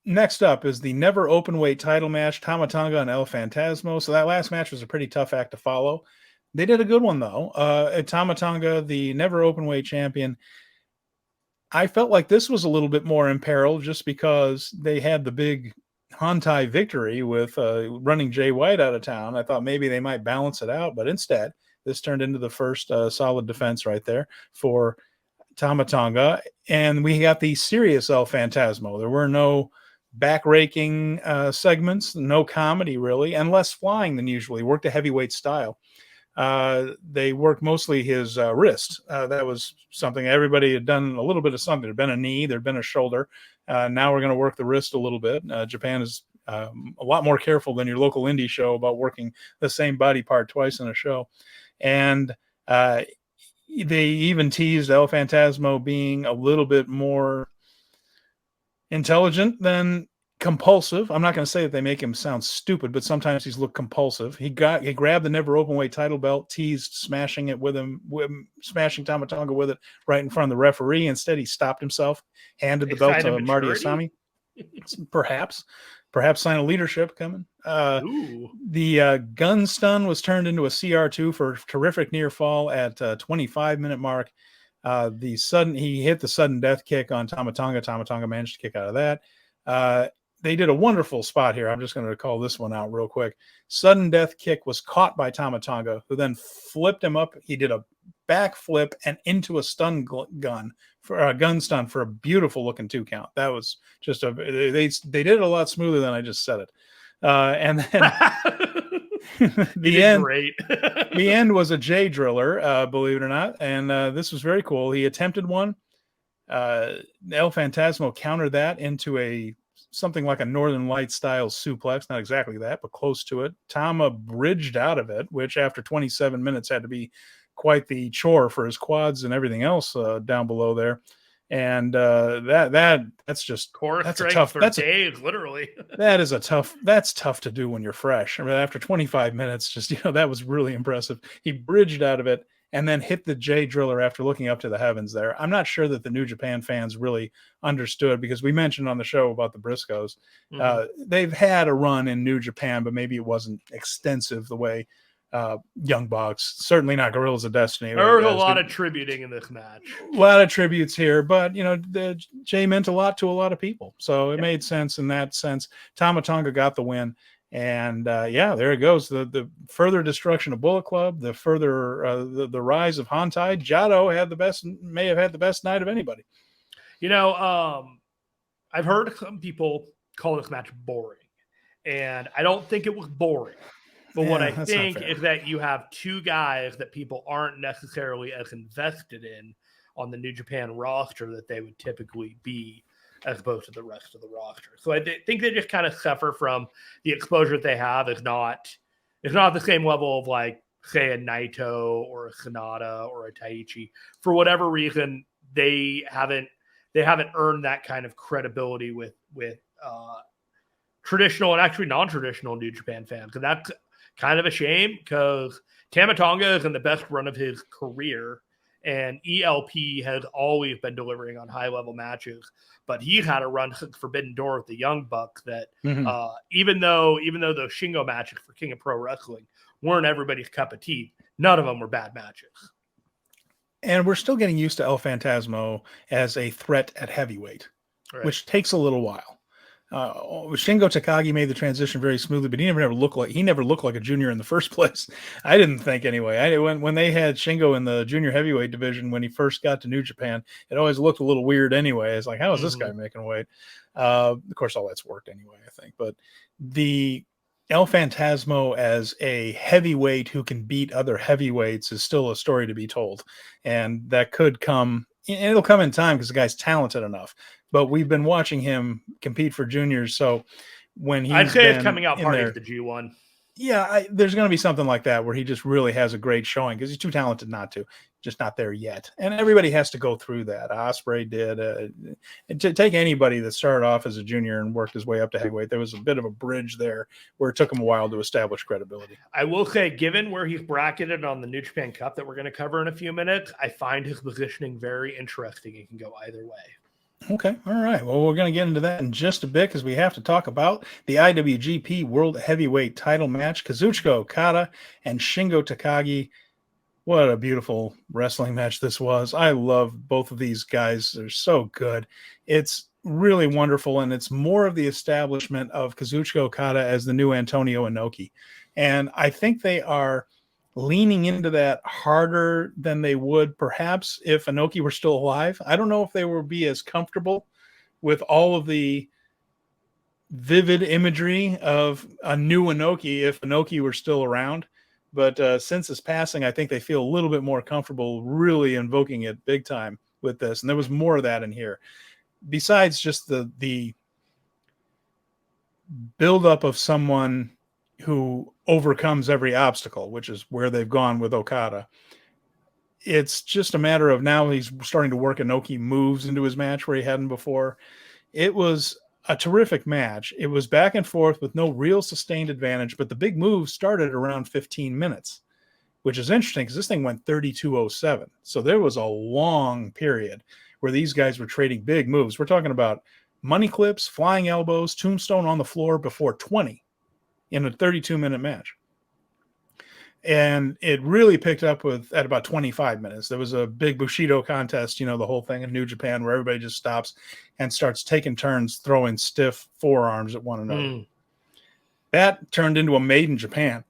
next up is the never open weight title match, Tama Tonga and El Phantasmo. So that last match was a pretty tough act to follow. They did a good one, though. Tama Tonga, the never open weight champion. I felt like this was a little bit more in peril just because they had the big Hantai victory with running Jay White out of town. I thought maybe they might balance it out, but instead, this turned into the first solid defense right there for Tama Tonga. And we got the serious El Phantasmo. There were no back-raking segments, no comedy really, and less flying than usual. He worked a heavyweight style. They worked mostly his wrist. That was something everybody had done a little bit of something. There'd been a knee, there'd been a shoulder. Now we're going to work the wrist a little bit. Japan is a lot more careful than your local indie show about working the same body part twice in a show. And they even teased El Phantasmo being a little bit more intelligent than compulsive. I'm not going to say that they make him sound stupid, but sometimes he's looked compulsive. He grabbed the never open weight title belt, teased smashing it with him, smashing Tama Tonga with it right in front of the referee. Instead, he stopped himself, handed the belt to Marty Asami. Perhaps sign of leadership coming. The gun stun was turned into a CR2 for terrific near fall at 25-minute mark. He hit the sudden death kick on Tama Tonga. Tama Tonga managed to kick out of that. They did a wonderful spot here. I'm just going to call this one out real quick. Sudden death kick was caught by Tama Tonga, who then flipped him up. He did a back flip and into a stun gun for a gun stun for a beautiful looking 2 count. That was just they did it a lot smoother than I just said it. And then the end was a J driller, believe it or not. And this was very cool. He attempted one. El Phantasmo countered that into something like a Northern Lights style suplex. Not exactly that, but close to it. Tama bridged out of it, which after 27 minutes had to be quite the chore for his quads and everything else down below there. And that's just core that's strength a tough. For that's days, literally. That's tough to do when you're fresh. I mean, after 25 minutes, that was really impressive. He bridged out of it and then hit the J driller after looking up to the heavens there. I'm not sure that the New Japan fans really understood, because we mentioned on the show about the Briscoes. They've had a run in New Japan, but maybe it wasn't extensive the way Young Bucks, certainly not Gorillas of Destiny. There was a lot of tributing in this match. A lot of tributes here, but the Jay meant a lot to a lot of people, so it made sense in that sense. Tama Tonga got the win, and there it goes. The further destruction of Bullet Club, the further the rise of Hantai. Jado may have had the best night of anybody. I've heard some people call this match boring, and I don't think it was boring. But what I think is that you have 2 guys that people aren't necessarily as invested in on the New Japan roster that they would typically be, as opposed to the rest of the roster. So I think they just kind of suffer from the exposure that they have is not the same level of, like, say, a Naito or a Sonata or a Taichi. For whatever reason, they haven't earned that kind of credibility with traditional and actually non-traditional New Japan fans. And that's kind of a shame, because Tama Tonga is in the best run of his career, and ELP has always been delivering on high-level matches. But he's had a run since Forbidden Door with the Young Bucks that even though those Shingo matches for King of Pro Wrestling weren't everybody's cup of tea, none of them were bad matches. And we're still getting used to El Phantasmo as a threat at heavyweight, which takes a little while. Shingo Takagi made the transition very smoothly, but he never looked like a junior in the first place. I didn't think anyway. When they had Shingo in the junior heavyweight division when he first got to New Japan, it always looked a little weird anyway. It's like, how is this guy making weight? Of course, all that's worked anyway, I think. But the El Phantasmo as a heavyweight who can beat other heavyweights is still a story to be told, and that could come. And it'll come in time because the guy's talented enough. But we've been watching him compete for juniors, so when I'd say it's coming out party of the G1. Yeah, there's going to be something like that where he just really has a great showing because he's too talented not to. just not there yet. And everybody has to go through that. Ospreay did. To take anybody that started off as a junior and worked his way up to heavyweight, there was a bit of a bridge there where it took him a while to establish credibility. I will say, given where he's bracketed on the New Japan Cup that we're going to cover in a few minutes, I find his positioning very interesting. It can go either way. Okay. All right. Well, we're going to get into that in just a bit because we have to talk about the IWGP World Heavyweight title match. Kazuchika Okada and Shingo Takagi. What a beautiful wrestling match this was. I love both of these guys. They're so good. It's really wonderful, and it's more of the establishment of Kazuchika Okada as the new Antonio Inoki. And I think they are leaning into that harder than they would perhaps if Inoki were still alive. I don't know if they would be as comfortable with all of the vivid imagery of a new Inoki if Inoki were still around. But since his passing, I think they feel a little bit more comfortable really invoking it big time with this. And there was more of that in here. Besides just the buildup of someone who overcomes every obstacle, which is where they've gone with Okada. It's just a matter of now he's starting to work Inoki moves into his match where he hadn't before. It was a terrific match. It was back and forth with no real sustained advantage, but the big move started around 15 minutes, which is interesting because this thing went 32:07. So there was a long period where these guys were trading big moves. We're talking about money clips, flying elbows, tombstone on the floor before 20 in a 32-minute match. And it really picked up at about 25 minutes. There was a big Bushido contest, the whole thing in New Japan where everybody just stops and starts taking turns throwing stiff forearms at one another. That turned into a Made in Japan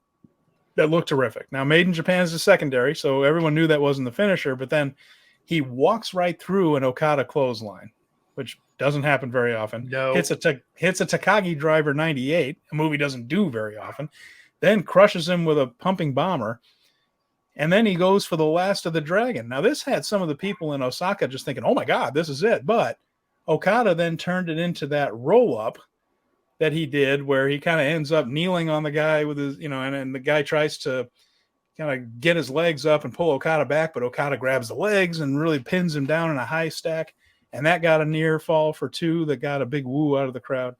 that looked terrific. Now, Made in Japan is a secondary, so everyone knew that wasn't the finisher, but then he walks right through an Okada clothesline, which doesn't happen very often. No. Hits a Takagi driver 98, a move he doesn't do very often. Then crushes him with a pumping bomber, and then he goes for the last of the dragon. Now, this had some of the people in Osaka just thinking, oh my God, this is it. But Okada then turned it into that roll-up that he did where he kind of ends up kneeling on the guy with his, and the guy tries to kind of get his legs up and pull Okada back, but Okada grabs the legs and really pins him down in a high stack, and that got a near fall for 2 that got a big woo out of the crowd.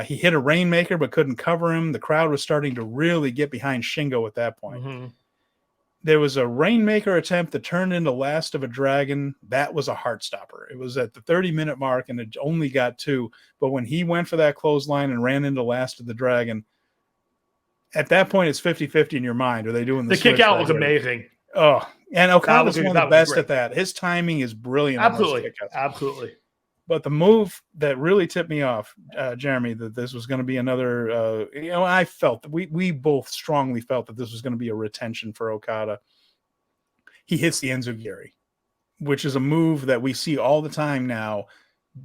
He hit a Rainmaker but couldn't cover him. The crowd was starting to really get behind Shingo at that point. Mm-hmm. There was a Rainmaker attempt that turned into Last of a Dragon. That was a heart stopper. It was at the 30-minute mark, and it only got 2. But when he went for that clothesline and ran into Last of the Dragon, at that point, it's 50-50 in your mind. Are they doing the kick out was amazing. Oh, and Okada's one of the best at that. His timing is brilliant. Absolutely. But the move that really tipped me off, Jeremy, that this was going to be another, I felt that we both strongly felt that this was going to be a retention for Okada. He hits the Enzugiri, which is a move that we see all the time now,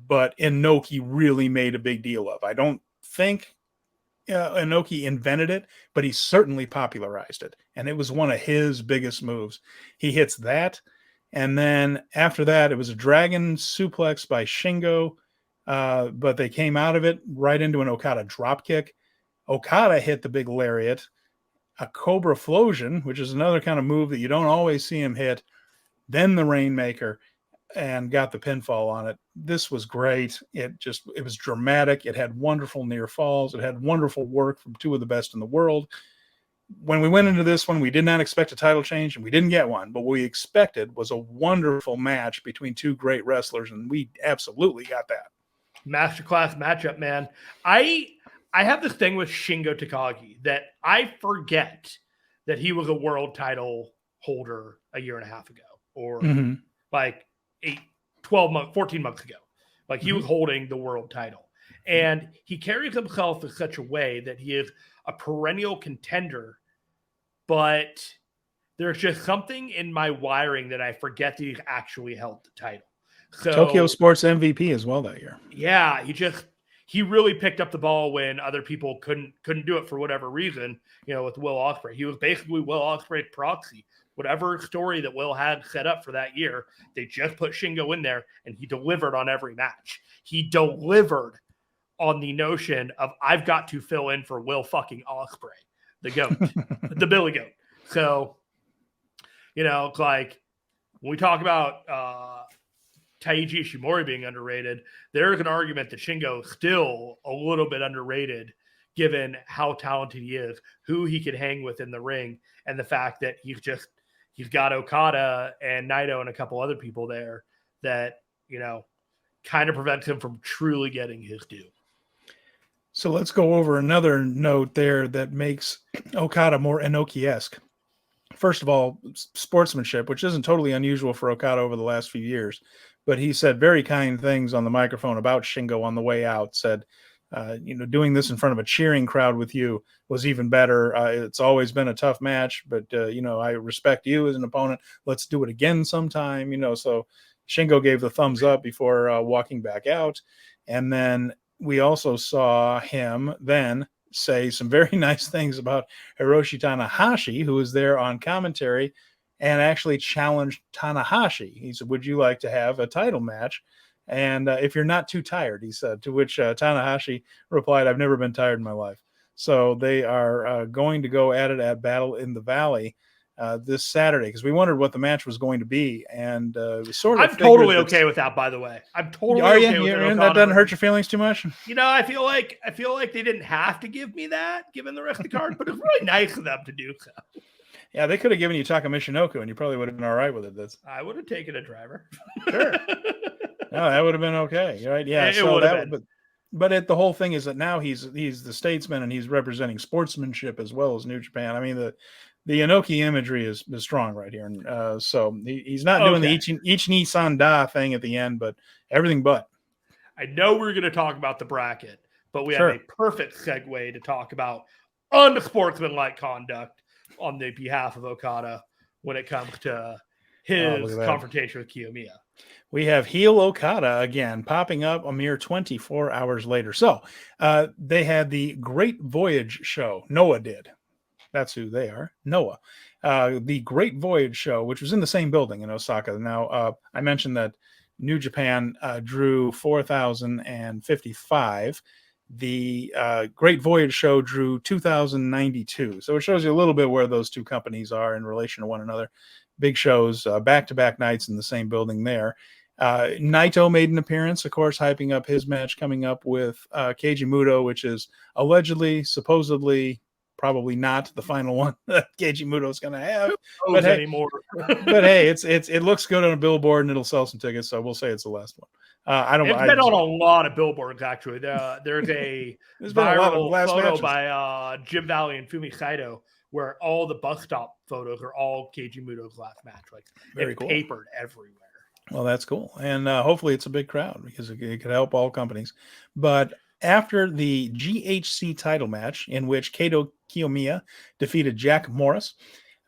but Inoki really made a big deal of. I don't think Inoki invented it, but he certainly popularized it. And it was one of his biggest moves. He hits that. And then after that, it was a dragon suplex by Shingo, but they came out of it right into an Okada dropkick. Okada hit the big lariat, a Cobra Flosion, which is another kind of move that you don't always see him hit, then the Rainmaker, and got the pinfall on it. This was great. It was dramatic. It had wonderful near falls. It had wonderful work from 2 of the best in the world. When we went into this one, we did not expect a title change, and we didn't get one. But what we expected was a wonderful match between 2 great wrestlers, and we absolutely got that. Masterclass matchup, man. I have this thing with Shingo Takagi that I forget that he was a world title holder a year and a half ago, or like 14 months ago. Like he was holding the world title. And he carries himself in such a way that he is a perennial contender, but there's just something in my wiring that I forget that he's actually held the title. So Tokyo Sports MVP as well that year. Yeah, he really picked up the ball when other people couldn't do it for whatever reason, with Will Ospreay. He was basically Will Ospreay's proxy. Whatever story that Will had set up for that year, they just put Shingo in there, and he delivered on every match. He delivered on the notion of I've got to fill in for Will fucking Ospreay, the goat, the Billy Goat. So, it's like when we talk about Taiji Ishimori being underrated, there's an argument that Shingo is still a little bit underrated given how talented he is, who he could hang with in the ring, and the fact that he's got Okada and Naito and a couple other people there that, kind of prevents him from truly getting his due. So let's go over another note there that makes Okada more Inoki-esque. First of all, sportsmanship, which isn't totally unusual for Okada over the last few years, but he said very kind things on the microphone about Shingo on the way out, said, doing this in front of a cheering crowd with you was even better. It's always been a tough match, but, I respect you as an opponent. Let's do it again sometime, so Shingo gave the thumbs up before walking back out. And then we also saw him then say some very nice things about Hiroshi Tanahashi, who was there on commentary and actually challenged Tanahashi. He said, would you like to have a title match? And if you're not too tired, he said, to which Tanahashi replied, I've never been tired in my life. So they are going to go at it at Battle in the Valley this Saturday, because we wondered what the match was going to be. And I'm totally okay with that, by the way. I'm totally okay with it. That doesn't hurt your feelings too much? I feel like they didn't have to give me that, given the rest of the card, but it's really nice of them to do so. Yeah, they could have given you Taka Michinoku, and you probably would have been all right with it. I would have taken a driver. Sure. No, that would have been okay, right? Yeah. But the whole thing is that now he's the statesman, and he's representing sportsmanship as well as New Japan. I mean, the Inoki imagery is strong right here, and so he's not doing the each Nissan Da thing at the end, but everything but. I know we're going to talk about the bracket, but we have a perfect segue to talk about unsportsmanlike conduct on the behalf of Okada when it comes to his confrontation with Kiyomiya. We have heel Okada again popping up a mere 24 hours later. So they had the Great Voyage show. Noah did. That's who they are. Noah. The Great Voyage show, which was in the same building in Osaka. Now, I mentioned that New Japan drew 4,055. The Great Voyage show drew 2,092. So it shows you a little bit where those two companies are in relation to one another. Big shows, back-to-back nights in the same building there. Naito made an appearance, of course, hyping up his match coming up with Keiji Muto, which is allegedly, supposedly, probably not the final one that Keiji Muto is going to have. But hey, it looks good on a billboard, and it'll sell some tickets, so we'll say it's the last one. It's been on a lot of billboards, actually. There's a viral photo by Jim Valley and Fumi Saito where all the bus stop photos are all Keiji Muto's last match. Like, very cool. Papered everywhere. Well, that's cool. And hopefully it's a big crowd, because it could help all companies. But after the GHC title match, in which Kaito Kiyomiya defeated Jack Morris,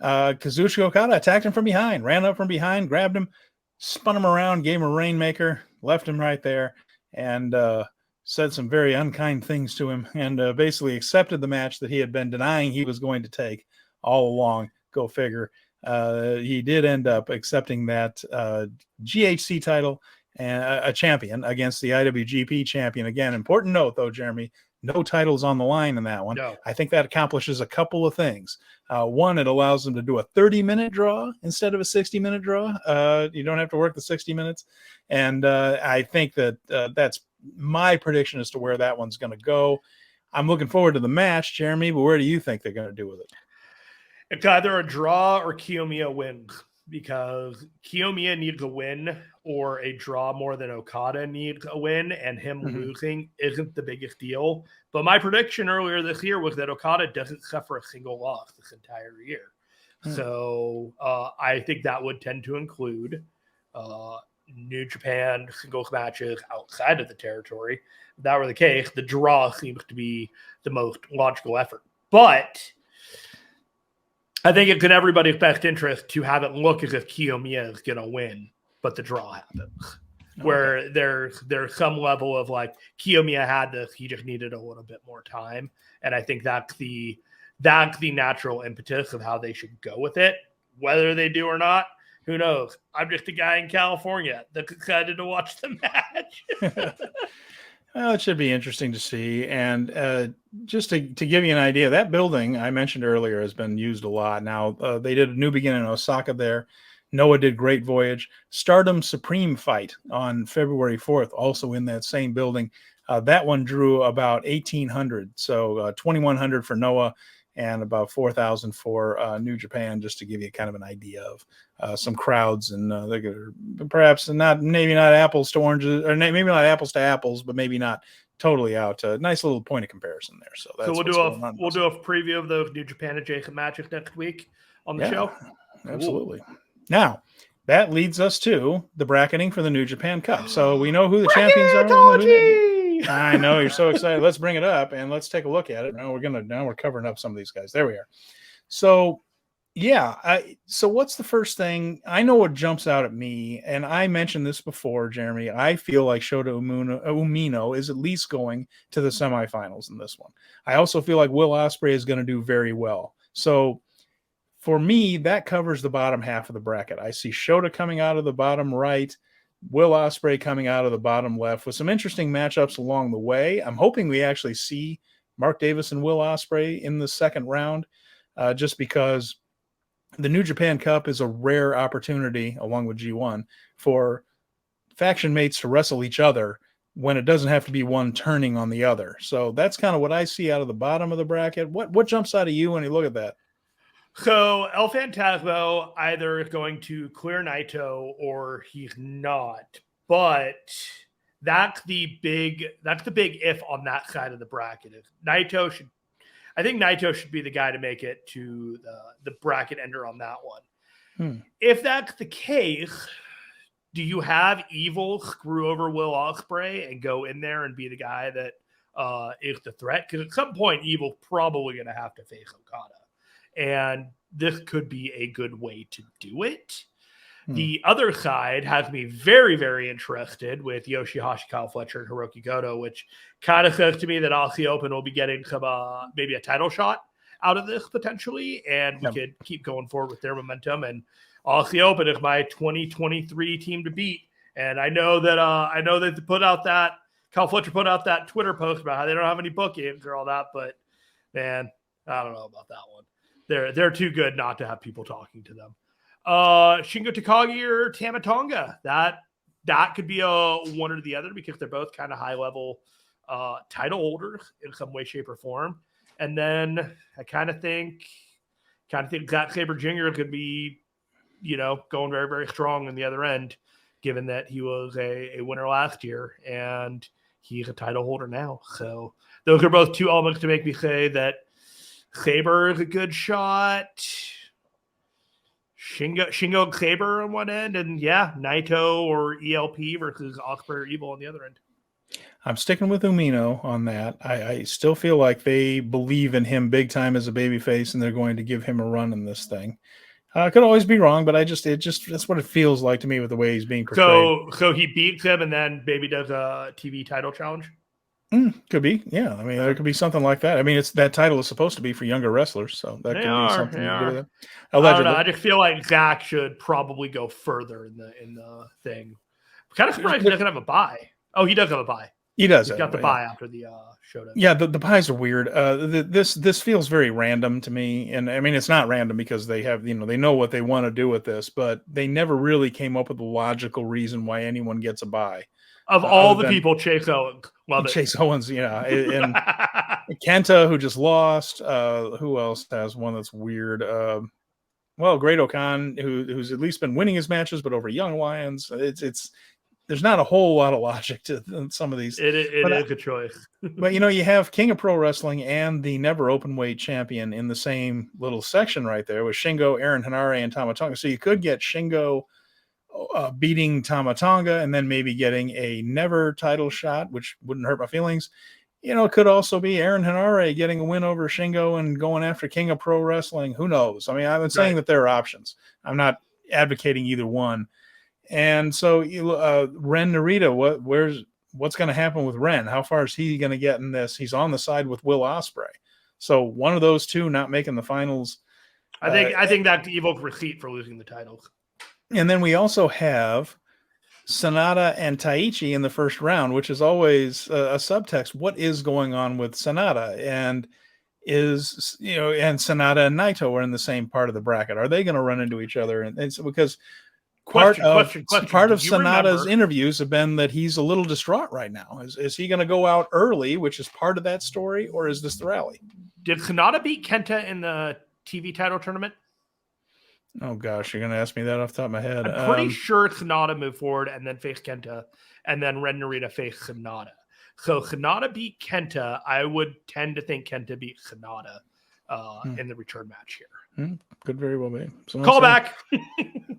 Kazuchika Okada attacked him from behind, ran up from behind, grabbed him, spun him around, gave him a Rainmaker, left him right there, and said some very unkind things to him, and basically accepted the match that he had been denying he was going to take all along. Go figure. He did end up accepting that GHC title and a champion against the IWGP champion. Again, important note, though, Jeremy, no titles on the line in that one. No. I think that accomplishes a couple of things. One, it allows them to do a 30-minute draw instead of a 60-minute draw. You don't have to work the 60 minutes. And I think that that's my prediction as to where that one's going to go. I'm looking forward to the match, Jeremy, but where do you think they're going to do with it? It's either a draw or Kiyomiya wins, because Kiyomiya needs a win or a draw more than Okada needs a win, and him losing isn't the biggest deal. But my prediction earlier this year was that Okada doesn't suffer a single loss this entire year. So I think that would tend to include New Japan singles matches outside of the territory. If that were the case, the draw seems to be the most logical effort. But I think it's in everybody's best interest to have it look as if Kiyomiya is going to win, but the draw happens. Okay. Where there's some level of like, Kiyomiya had this, he just needed a little bit more time. And I think that's the natural impetus of how they should go with it. Whether they do or not, who knows? I'm just a guy in California that's excited to watch the match. Well, it should be interesting to see. And just to give you an idea, that building I mentioned earlier has been used a lot. Now, they did a New Beginning in Osaka there. Noah did Great Voyage. Stardom Supreme Fight on February 4th, also in that same building. That one drew about 1,800, so 2,100 for Noah and about 4,000 for New Japan, just to give you kind of an idea of some crowds. And they're perhaps maybe not apples to oranges, or maybe not apples to apples, but maybe not totally out. Nice little point of comparison there. So that's we'll do a preview of those New Japan adjacent matches next week on the show. Absolutely. Cool. Now, that leads us to the bracketing for the New Japan Cup. So we know who the champions are. I know you're so excited. Let's bring it up and let's take a look at it. Now we're covering up some of these guys. There we are. So so what's the first thing? I know what jumps out at me, and I mentioned this before, Jeremy. I feel like Shota Umino is at least going to the semifinals in this one. I also feel like Will Ospreay is going to do very well. So for me, that covers the bottom half of the bracket. I see Shota coming out of the bottom right, Will Ospreay coming out of the bottom left, with some interesting matchups along the way. I'm hoping we actually see Mark Davis and Will Ospreay in the second round, just because the New Japan Cup is a rare opportunity, along with G1, for faction mates to wrestle each other when it doesn't have to be one turning on the other. So that's kind of what I see out of the bottom of the bracket. What jumps out of you when you look at that? So El Phantasmo either is going to clear Naito or he's not. But that's the big if on that side of the bracket. I think Naito should be the guy to make it to the bracket ender on that one. If that's the case, do you have Evil screw over Will Ospreay and go in there and be the guy that is the threat? Because at some point, Evil's probably going to have to face Okada. And this could be a good way to do it. The other side has me very, very interested with Yoshihashi, Kyle Fletcher, and Hiroki Goto, which kind of says to me that Aussie Open will be getting some maybe a title shot out of this potentially, and we could keep going forward with their momentum. And Aussie Open is my 2023 team to beat. And I know that they put out that Kyle Fletcher put out that Twitter post about how they don't have any bookings or all that, but man, I don't know about that one. They're too good not to have people talking to them. Shingo Takagi or Tama Tonga. That could be a one or the other because they're both kind of high level title holders in some way, shape, or form. And then I kind of think Zack Sabre Jr. could be, going very, very strong in the other end, given that he was a winner last year and he's a title holder now. So those are both two elements to make me say that Sabre is a good shot. Shingo and Sabre on one end, and Naito or ELP versus Ospreay or Evil on the other end. I'm sticking with Umino on that. I still feel like they believe in him big time as a babyface, and they're going to give him a run in this thing. I could always be wrong, but that's what it feels like to me with the way he's being portrayed. So he beats him, and then Baby does a TV title challenge. Could be, yeah. I mean, there could be something like that. I mean, that title is supposed to be for younger wrestlers, so that could be something to do with it. Allegedly. I don't know. I just feel like Zach should probably go further in the thing. I'm kind of surprised he doesn't have a bye. Oh, he does have a bye. He does. He's got the bye after the showdown. Yeah, the buys are weird. This feels very random to me, and I mean, it's not random because they have, they know what they want to do with this, but they never really came up with a logical reason why anyone gets a buy. Of all the people, Chase Owens. Love it. Chase Owens, and Kenta, who just lost. Who else has one that's weird? Great Okan, who's at least been winning his matches, but over Young Lions. It's there's not a whole lot of logic to some of these. It is a choice. But you have King of Pro Wrestling and the never openweight champion in the same little section right there with Shingo, Aaron Hanare, and Tama Tonga. So you could get Shingo beating Tama Tonga and then maybe getting a never title shot, which wouldn't hurt my feelings. It could also be Aaron Hanare getting a win over Shingo and going after King of Pro Wrestling. Who knows? I mean, I've been saying that there are options. I'm not advocating either one. And so Ren Narita, what's going to happen with Ren? How far is he going to get in this? He's on the side with Will Ospreay. So one of those two not making the finals. I think that's Evo's receipt for losing the titles. And then we also have Sanada and Taichi in the first round, which is always a subtext. What is going on with Sanada? And is, and Sonata and Naito are in the same part of the bracket. Are they going to run into each other? And it's because part of Sonata's interviews have been that he's a little distraught right now. Is he going to go out early, which is part of that story, or is this the rally? Did Sonata beat Kenta in the TV title tournament? Oh gosh, you're going to ask me that off the top of my head. I'm pretty sure Sonata moved forward and then faced Kenta, and then Ren Narita faced Sonata. So Sonata beat Kenta. I would tend to think Kenta beat Sonata in the return match here. Could very well be. So call back. a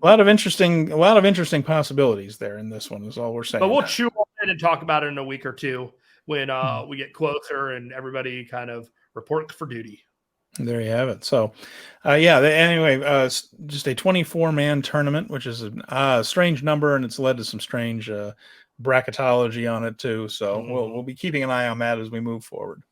lot of interesting possibilities there in this one is all we're saying. But we'll chew on it and talk about it in a week or two when we get closer and everybody kind of reports for duty. There you have it. So, anyway, just a 24-man tournament, which is a strange number, and it's led to some strange bracketology on it too. So we'll be keeping an eye on that as we move forward.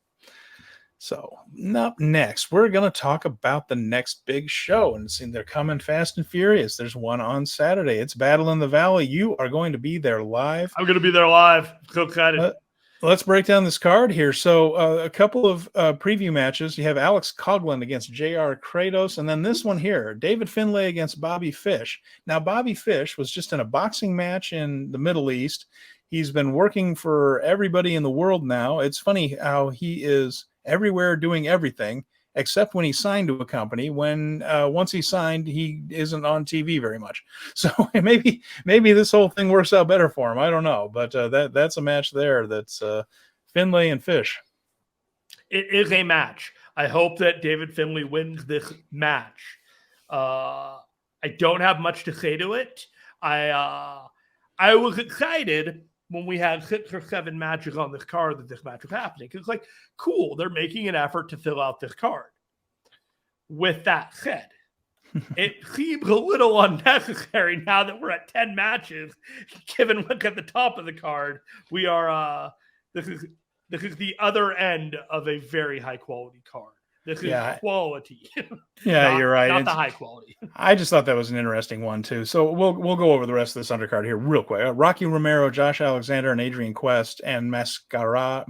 So up next, we're going to talk about the next big show, and they're coming fast and furious. There's one on Saturday. It's Battle in the Valley. You are going to be there live. I'm going to be there live. So excited. Let's break down this card here. So a couple of preview matches. You have Alex Coughlin against J.R. Kratos. And then this one here, David Finlay against Bobby Fish. Now, Bobby Fish was just in a boxing match in the Middle East. He's been working for everybody in the world now. It's funny how he is everywhere doing everything, except when he signed to a company. When once he signed, he isn't on TV very much. So maybe this whole thing works out better for him. I don't know, but that's a match there. That's Finlay and Fish. It is a match. I hope that David Finlay wins this match. I don't have much to say to it. I was excited when we had 6 or 7 matches on this card that this match was happening. It's like, cool, they're making an effort to fill out this card. With that said, it seems a little unnecessary now that we're at 10 matches, given look at the top of the card. We are, this is the other end of a very high quality card. This is quality. Yeah, you're right. Not the high quality. I just thought that was an interesting one too. So we'll go over the rest of this undercard here real quick. Rocky Romero, Josh Alexander, and Adrian Quest, and Mascara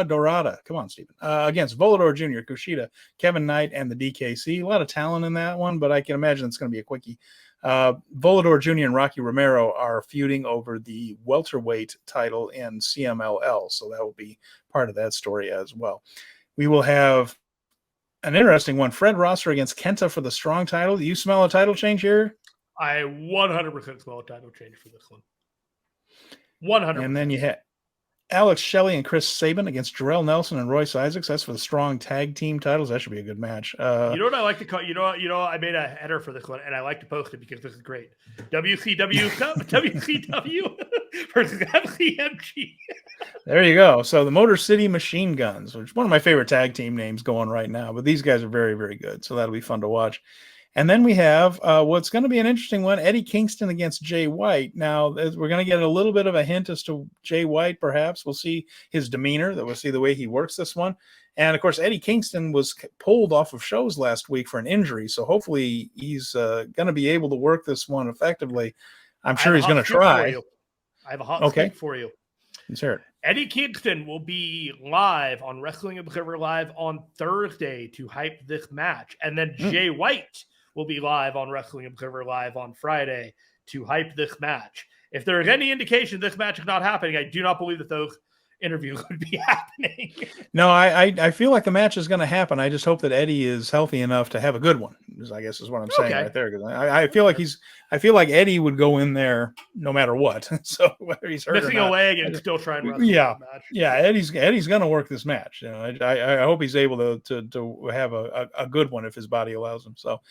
Dorada. Come on, Steven. Against Volador Jr., Kushida, Kevin Knight, and the DKC. A lot of talent in that one, but I can imagine it's going to be a quickie. Volador Jr. and Rocky Romero are feuding over the welterweight title in CMLL, so that will be part of that story as well. We will have an interesting one. Fred Rosser against Kenta for the strong title. Do you smell a title change here? I 100% smell a title change for this one. 100%. And then you have Alex Shelley and Chris Sabin against Jarrell Nelson and Royce Isaacs. That's for the strong tag team titles. That should be a good match. You know what I like to call? You know, I made a header for this one, and I like to post it because this is great. WCW versus MCMG. There you go. So the Motor City Machine Guns, which is one of my favorite tag team names going right now, but these guys are very, very good. So that'll be fun to watch. And then we have what's going to be an interesting one, Eddie Kingston against Jay White. Now, we're going to get a little bit of a hint as to Jay White, perhaps. We'll see his demeanor. We'll see the way he works this one. And, of course, Eddie Kingston was pulled off of shows last week for an injury. So hopefully he's going to be able to work this one effectively. I'm sure he's going to try. I have a hot take for you. Let's hear it. Eddie Kingston will be live on Wrestling Observer Live on Thursday to hype this match. And then Jay White will be live on Wrestling Observer Live on Friday to hype this match. If there is any indication this match is not happening, I do not believe that those interview would be happening. No, I feel like the match is going to happen. I just hope that Eddie is healthy enough to have a good one. I guess is what I'm saying right there. Because I feel like Eddie would go in there no matter what. So whether he's hurt missing a leg and still trying to wrestle the match. Yeah, Eddie's going to work this match. You know, I hope he's able to have a good one if his body allows him. So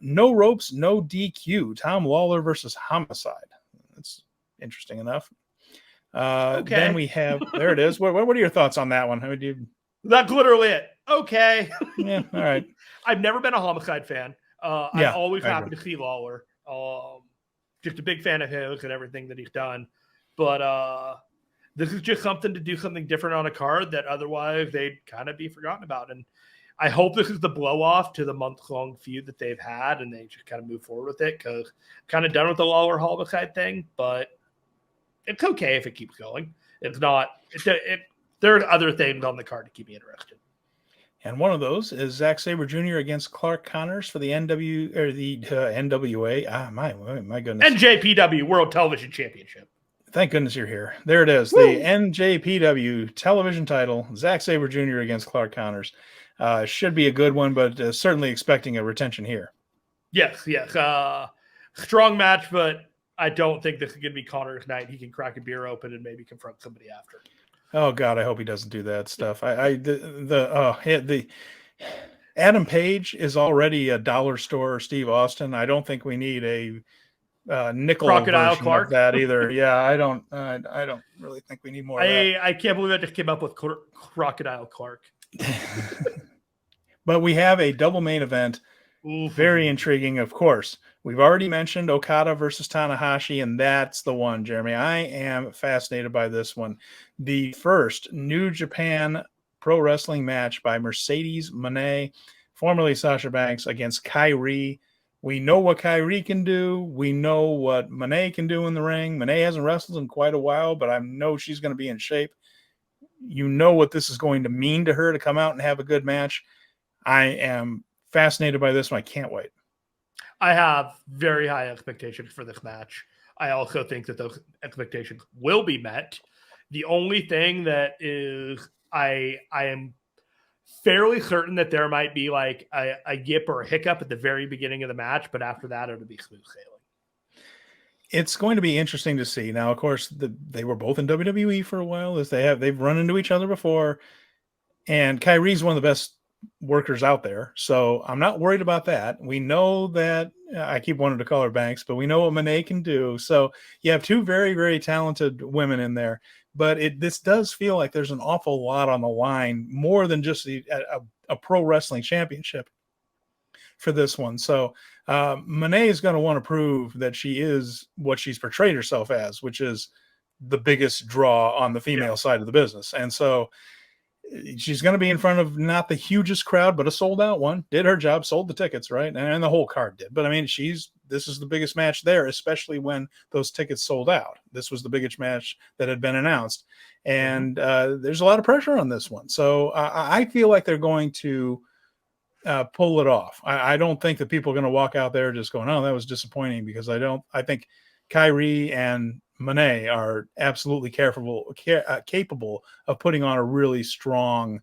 no ropes, no DQ. Tom Lawler versus Homicide. That's interesting enough. Then we have there it is. What are your thoughts on that one? How would you? That's literally it. Okay. Yeah. All right. I've never been a Homicide fan. I'm always happy to see Lawler. Just a big fan of his and everything that he's done. But this is just something to do something different on a card that otherwise they'd kind of be forgotten about. And I hope this is the blow off to the month-long feud that they've had and they just kind of move forward with it because I'm kind of done with the Lawler Homicide thing, but it's okay if it keeps going. It's not. There are other things on the card to keep me interested. And one of those is Zack Sabre Jr. against Clark Connors for the NWA. My goodness. NJPW World Television Championship. Thank goodness you're here. There it is. Woo! The NJPW television title, Zack Sabre Jr. against Clark Connors. Should be a good one, but certainly expecting a retention here. Yes. Strong match, but I don't think this is going to be Connor's night. He can crack a beer open and maybe confront somebody after. Oh God, I hope he doesn't do that stuff. The Adam Page is already a dollar store Steve Austin. I don't think we need a nickel Crocodile version Clark of that either. Yeah, I don't really think we need more. I can't believe I just came up with Crocodile Clark. But we have a double main event. Ooh. Very intriguing, of course. We've already mentioned Okada versus Tanahashi, and that's the one, Jeremy. I am fascinated by this one. The first New Japan Pro Wrestling match by Mercedes Mone, formerly Sasha Banks, against Kairi. We know what Kairi can do. We know what Mone can do in the ring. Mone hasn't wrestled in quite a while, but I know she's going to be in shape. You know what this is going to mean to her to come out and have a good match. I am fascinated by this one. I can't wait. I have very high expectations for this match. I also think that those expectations will be met. The only thing that is I am fairly certain that there might be like a yip or a hiccup at the very beginning of the match, but after that it'll be smooth sailing. It's going to be interesting to see. Now, of course, they were both in WWE for a while, as they've run into each other before, and Kairi's one of the best workers out there, so I'm not worried about that. We know that I keep wanting to call her Banks, but we know what Mone can do. So you have two very, very talented women in there, but this does feel like there's an awful lot on the line, more than just a pro wrestling championship for this one. So Mone is going to want to prove that she is what she's portrayed herself as, which is the biggest draw on the female side of the business. And so she's going to be in front of not the hugest crowd, but a sold out one. Did her job, sold the tickets, right? And the whole card did. But I mean, this is the biggest match there, especially when those tickets sold out. This was the biggest match that had been announced. And there's a lot of pressure on this one. So I feel like they're going to pull it off. I don't think that people are going to walk out there just going, oh, that was disappointing, because I think Kairi and Mone are absolutely capable of putting on a really strong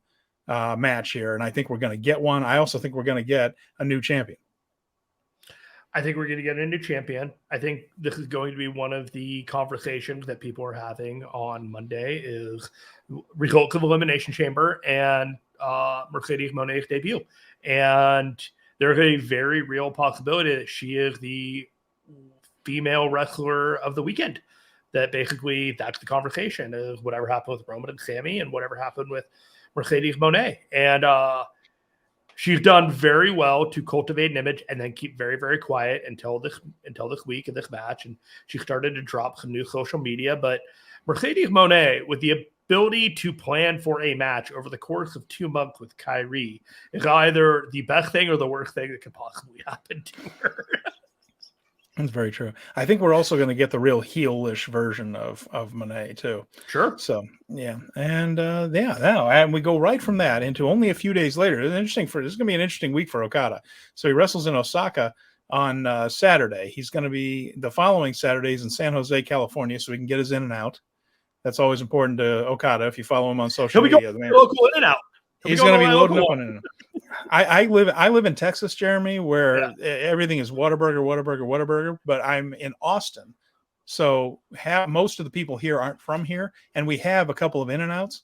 match here. And I think we're going to get one. I also think we're going to get a new champion. I think we're going to get a new champion. I think this is going to be one of the conversations that people are having on Monday is results of Elimination Chamber and Mercedes Mone's debut. And there's a very real possibility that she is the female wrestler of the weekend. That basically that's the conversation is whatever happened with Roman and Sammy and whatever happened with Mercedes Mone. And she's done very well to cultivate an image and then keep very, very quiet until this week in this match. And she started to drop some new social media. But Mercedes Mone, with the ability to plan for a match over the course of 2 months with Kairi, is either the best thing or the worst thing that could possibly happen to her. That's very true. I think we're also going to get the real heelish version of Mone too. Sure. So yeah, and and we go right from that into only a few days later. This is going to be an interesting week for Okada. So he wrestles in Osaka on Saturday. He's going to be the following Saturdays in San Jose, California, so we can get his in and out. That's always important to Okada. If you follow him on social media, local in and out. He's going to be loading up on it. I live in Texas, Jeremy, where everything is Whataburger, but I'm in Austin. So most of the people here aren't from here, and we have a couple of In-N-Outs,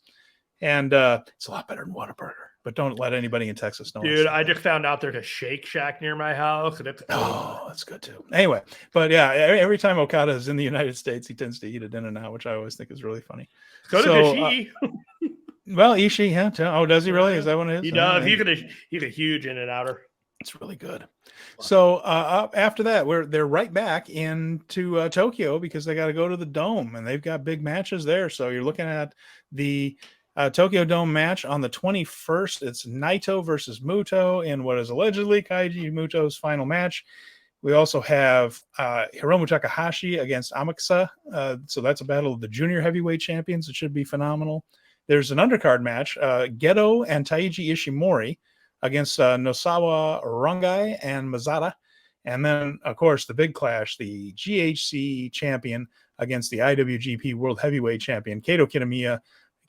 and it's a lot better than Whataburger. But don't let anybody in Texas know. Dude, I just found out there's a Shake Shack near my house. And that's good too. Anyway, but yeah, every time Okada is in the United States, he tends to eat it In-N-Out, which I always think is really funny. So does Ishii. Well, Ishii, yeah. Oh, does he really? Is that what it is? He does. He's a huge In-N-Outer. It's really good. Wow. So after that, they're right back into Tokyo because they got to go to the Dome, and they've got big matches there. So you're looking at the Tokyo Dome match on the 21st. It's Naito versus Muto in what is allegedly Keiji Muto's final match. We also have Hiromu Takahashi against Amakusa. So that's a battle of the junior heavyweight champions. It should be phenomenal. there's an undercard match, Gedo and Taiji Ishimori against Nosawa Rangai and Mazada. And then, of course, the big clash, the GHC champion against the IWGP World Heavyweight Champion, Kaito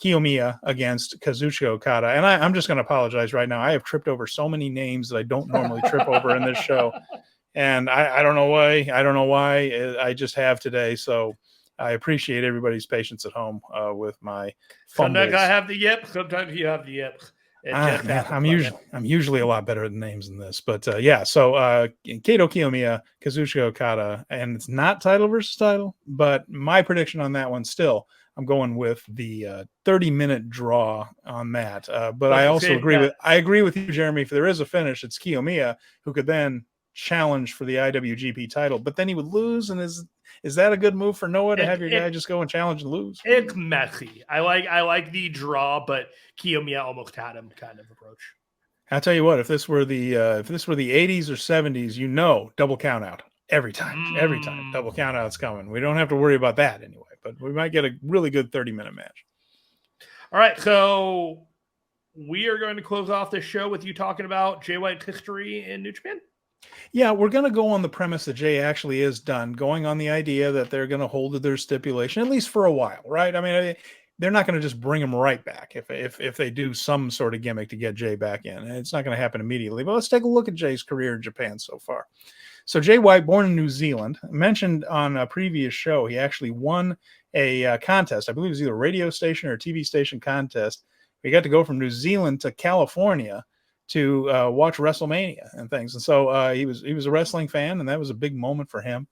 Kiyomiya against Kazuchika Okada. And I'm just going to apologize right now. I have tripped over so many names that I don't normally trip over in this show. And I don't know why. I don't know why. I just have today. So I appreciate everybody's patience at home with my fumbles. Sometimes I have the yips. Sometimes you have the yips. Man, I'm usually a lot better at names than this, but yeah. So Kaito Kiyomiya, Kazuchika Okada, and it's not title versus title, but my prediction on that one still, I'm going with the 30-minute draw on that. But I also agree with you, Jeremy. If there is a finish, it's Kiyomiya who could then challenge for the IWGP title, but then he would lose. And is that a good move for Noah to have your guy just go and challenge and lose? It's messy. I like the draw, but Kiyomiya almost had him kind of approach. I'll tell you what, if this were the 80s or 70s, double count out every time, double count out's coming. We don't have to worry about that anyway, but we might get a really good 30-minute match. All right. So we are going to close off this show with you talking about Jay White's history in New Japan. Yeah, we're going to go on the premise that Jay actually is done, going on the idea that they're going to hold to their stipulation, at least for a while, right? I mean, they're not going to just bring him right back if they do some sort of gimmick to get Jay back in. It's not going to happen immediately, but let's take a look at Jay's career in Japan so far. So Jay White, born in New Zealand, mentioned on a previous show, he actually won a contest. I believe it was either a radio station or a TV station contest. He got to go from New Zealand to California to watch WrestleMania and things. And so he was a wrestling fan, and that was a big moment for him.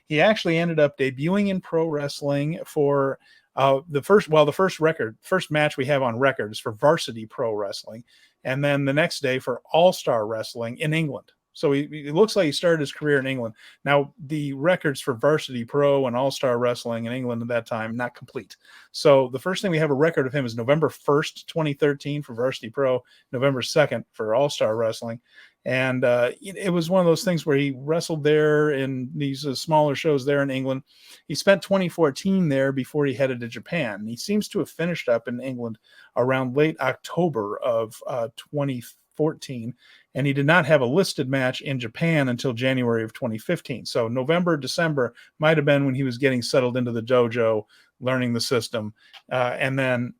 He actually ended up debuting in pro wrestling for the first match we have on record is for Varsity Pro Wrestling. And then the next day for All-Star Wrestling in England. So it looks like he started his career in England. Now, the records for Varsity Pro and All-Star Wrestling in England at that time, not complete. So the first thing we have a record of him is November 1st, 2013 for Varsity Pro, November 2nd for All-Star Wrestling. And it was one of those things where he wrestled there in these smaller shows there in England. He spent 2014 there before he headed to Japan. He seems to have finished up in England around late October of 2014. And he did not have a listed match in Japan until January of 2015. So November, December might have been when he was getting settled into the dojo, learning the system. And then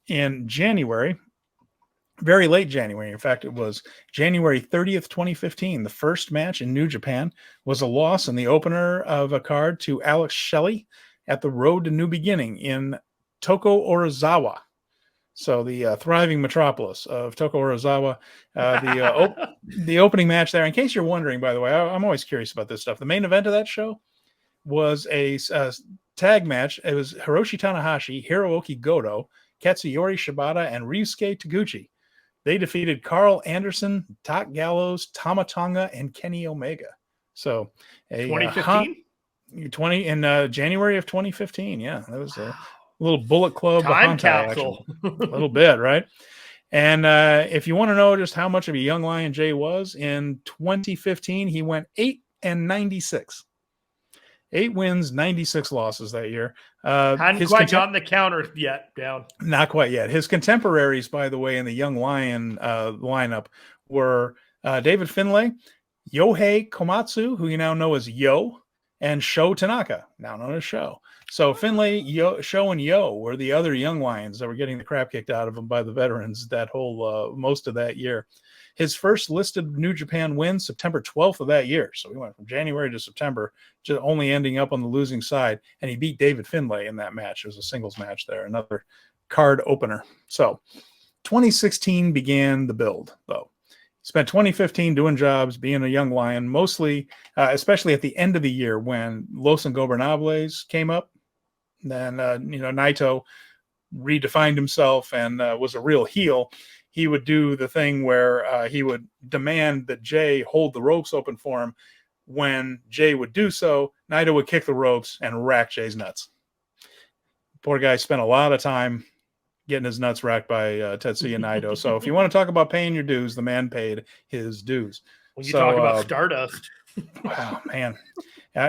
in January, very late January, in fact, it was January 30th, 2015, the first match in New Japan was a loss in the opener of a card to Alex Shelley at the Road to New Beginning in Toko Orozawa. So the thriving metropolis of Toko Orozawa, the opening match there. In case you're wondering, by the way, I'm always curious about this stuff. The main event of that show was a tag match. It was Hiroshi Tanahashi, Hirooki Goto, Katsuyori Shibata, and Ryusuke Taguchi. They defeated Carl Anderson, Doc Gallows, Tama Tonga, and Kenny Omega. So 2015? In January of 2015. Yeah, that was a little Bullet Club time capsule. A little bit, right? And if you want to know just how much of a young lion Jay was, in 2015, he went 8-96. 8 wins, 96 losses that year. Hadn't quite gotten the counter yet down. Not quite yet. His contemporaries, by the way, in the Young Lion lineup were David Finlay, Yohei Komatsu, who you now know as Yo, and Sho Tanaka, now known as Sho. So Finlay, Sho, and Yo were the other Young Lions that were getting the crap kicked out of them by the veterans that whole most of that year. His first listed New Japan win, September 12th of that year. So we went from January to September, just only ending up on the losing side. And he beat David Finlay in that match. It was a singles match there, another card opener. So 2016 began the build, though. Spent 2015 doing jobs, being a young lion, mostly, especially at the end of the year when Los Ingobernables came up. Then, Naito redefined himself and was a real heel. He would do the thing where he would demand that Jay hold the ropes open for him. When Jay would do so, Naito would kick the ropes and rack Jay's nuts. Poor guy spent a lot of time getting his nuts racked by Tetsuya Naito. So if you want to talk about paying your dues, the man paid his dues. When you talk about Stardust. Wow, man.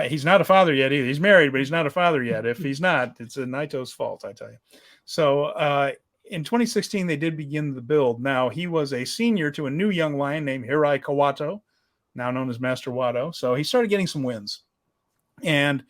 He's not a father yet either. He's married, but he's not a father yet. If he's not, it's Naito's fault, I tell you. So in 2016, they did begin the build. Now, he was a senior to a new young lion named Hirai Kawato, now known as Master Wado. So he started getting some wins. And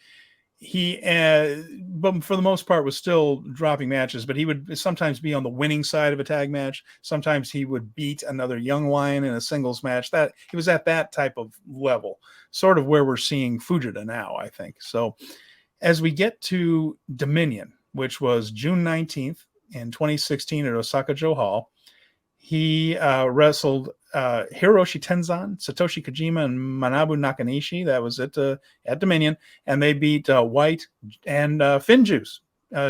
he, but for the most part, was still dropping matches, but he would sometimes be on the winning side of a tag match. Sometimes he would beat another young lion in a singles match. That he was at that type of level, sort of where we're seeing Fujita now, I think. So as we get to Dominion, which was June 19th in 2016 at Osaka Joe Hall, he wrestled Hiroshi Tenzan, Satoshi Kojima, and Manabu Nakanishi. That was at Dominion. And they beat White and Finn Juice,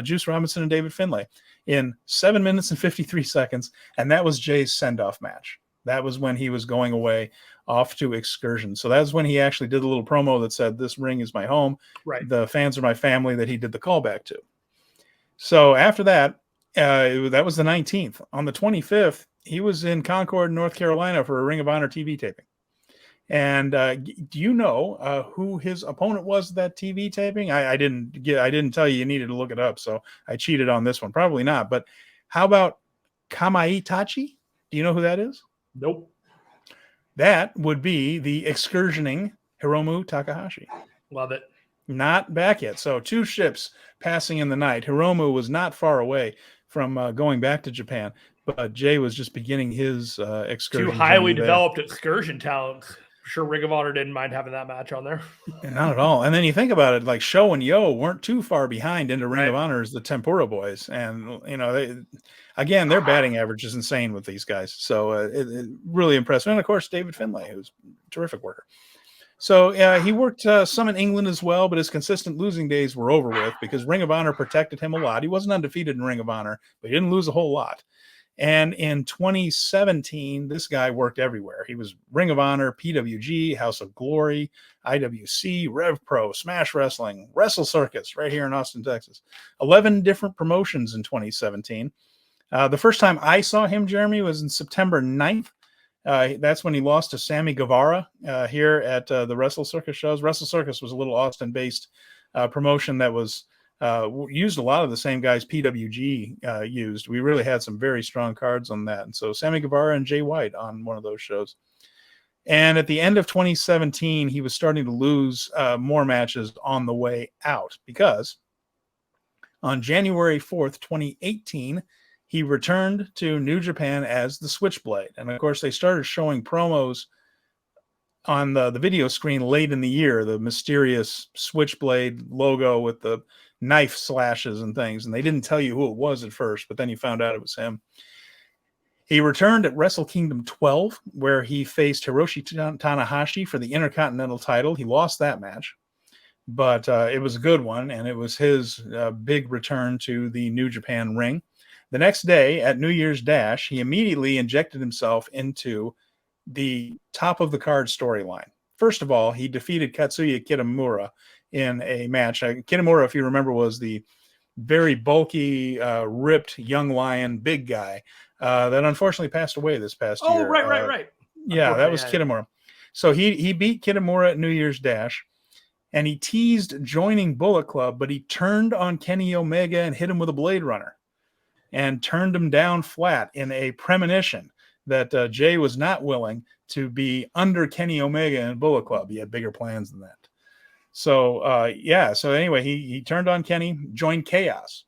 Juice Robinson and David Finlay in 7 minutes and 53 seconds. And that was Jay's send-off match. That was when he was going away off to excursion. So that's when he actually did a little promo that said, "This ring is my home. Right. The fans are my family," that he did the callback to. So after that, that was the 19th. On the 25th, he was in Concord, North Carolina for a Ring of Honor TV taping. And do you know who his opponent was at that TV taping? I didn't tell you needed to look it up, so I cheated on this one. Probably not. But how about Kamai Tachi? Do you know who that is? Nope. That would be the excursioning Hiromu Takahashi. Love it. Not back yet. So 2 ships passing in the night. Hiromu was not far away from going back to Japan, but Jay was just beginning his excursion. 2 highly developed excursion talents. I'm sure Ring of Honor didn't mind having that match on there. Not at all. And then you think about it, like Sho and Yo weren't too far behind into Ring of Honor as the Tempura Boys. And, you know, their batting average is insane with these guys. So it really impressive. And, of course, David Finlay, who's a terrific worker. So he worked some in England as well, but his consistent losing days were over with because Ring of Honor protected him a lot. He wasn't undefeated in Ring of Honor, but he didn't lose a whole lot. And in 2017, this guy worked everywhere. He was Ring of Honor, PWG, House of Glory, IWC, Rev Pro, Smash Wrestling, Wrestle Circus, right here in Austin, Texas. 11 different promotions in 2017. The first time I saw him, Jeremy, was in September 9th. That's when he lost to Sammy Guevara here at the Wrestle Circus shows. Wrestle Circus was a little Austin-based promotion that was used a lot of the same guys PWG used. We really had some very strong cards on that. And so Sammy Guevara and Jay White on one of those shows. And at the end of 2017, he was starting to lose more matches on the way out because on January 4th, 2018, he returned to New Japan as the Switchblade. And of course, they started showing promos on the video screen late in the year, the mysterious Switchblade logo with the knife slashes and things. And they didn't tell you who it was at first, but then you found out it was him. He returned at Wrestle Kingdom 12, where he faced Hiroshi Tanahashi for the Intercontinental title. He lost that match, but it was a good one, and it was his big return to the New Japan ring. The next day at New Year's Dash, he immediately injected himself into the top of the card storyline. First of all, he defeated Katsuya Kitamura in a match. Kitamura, if you remember, was the very bulky, ripped young lion, big guy that unfortunately passed away this past year. Oh, right. Yeah, that was Kitamura. So he beat Kitamura at New Year's Dash, and he teased joining Bullet Club, but he turned on Kenny Omega and hit him with a Blade Runner and turned him down flat in a premonition that Jay was not willing to be under Kenny Omega and Bullet Club. He had bigger plans than that. So, So anyway, he turned on Kenny, joined Chaos,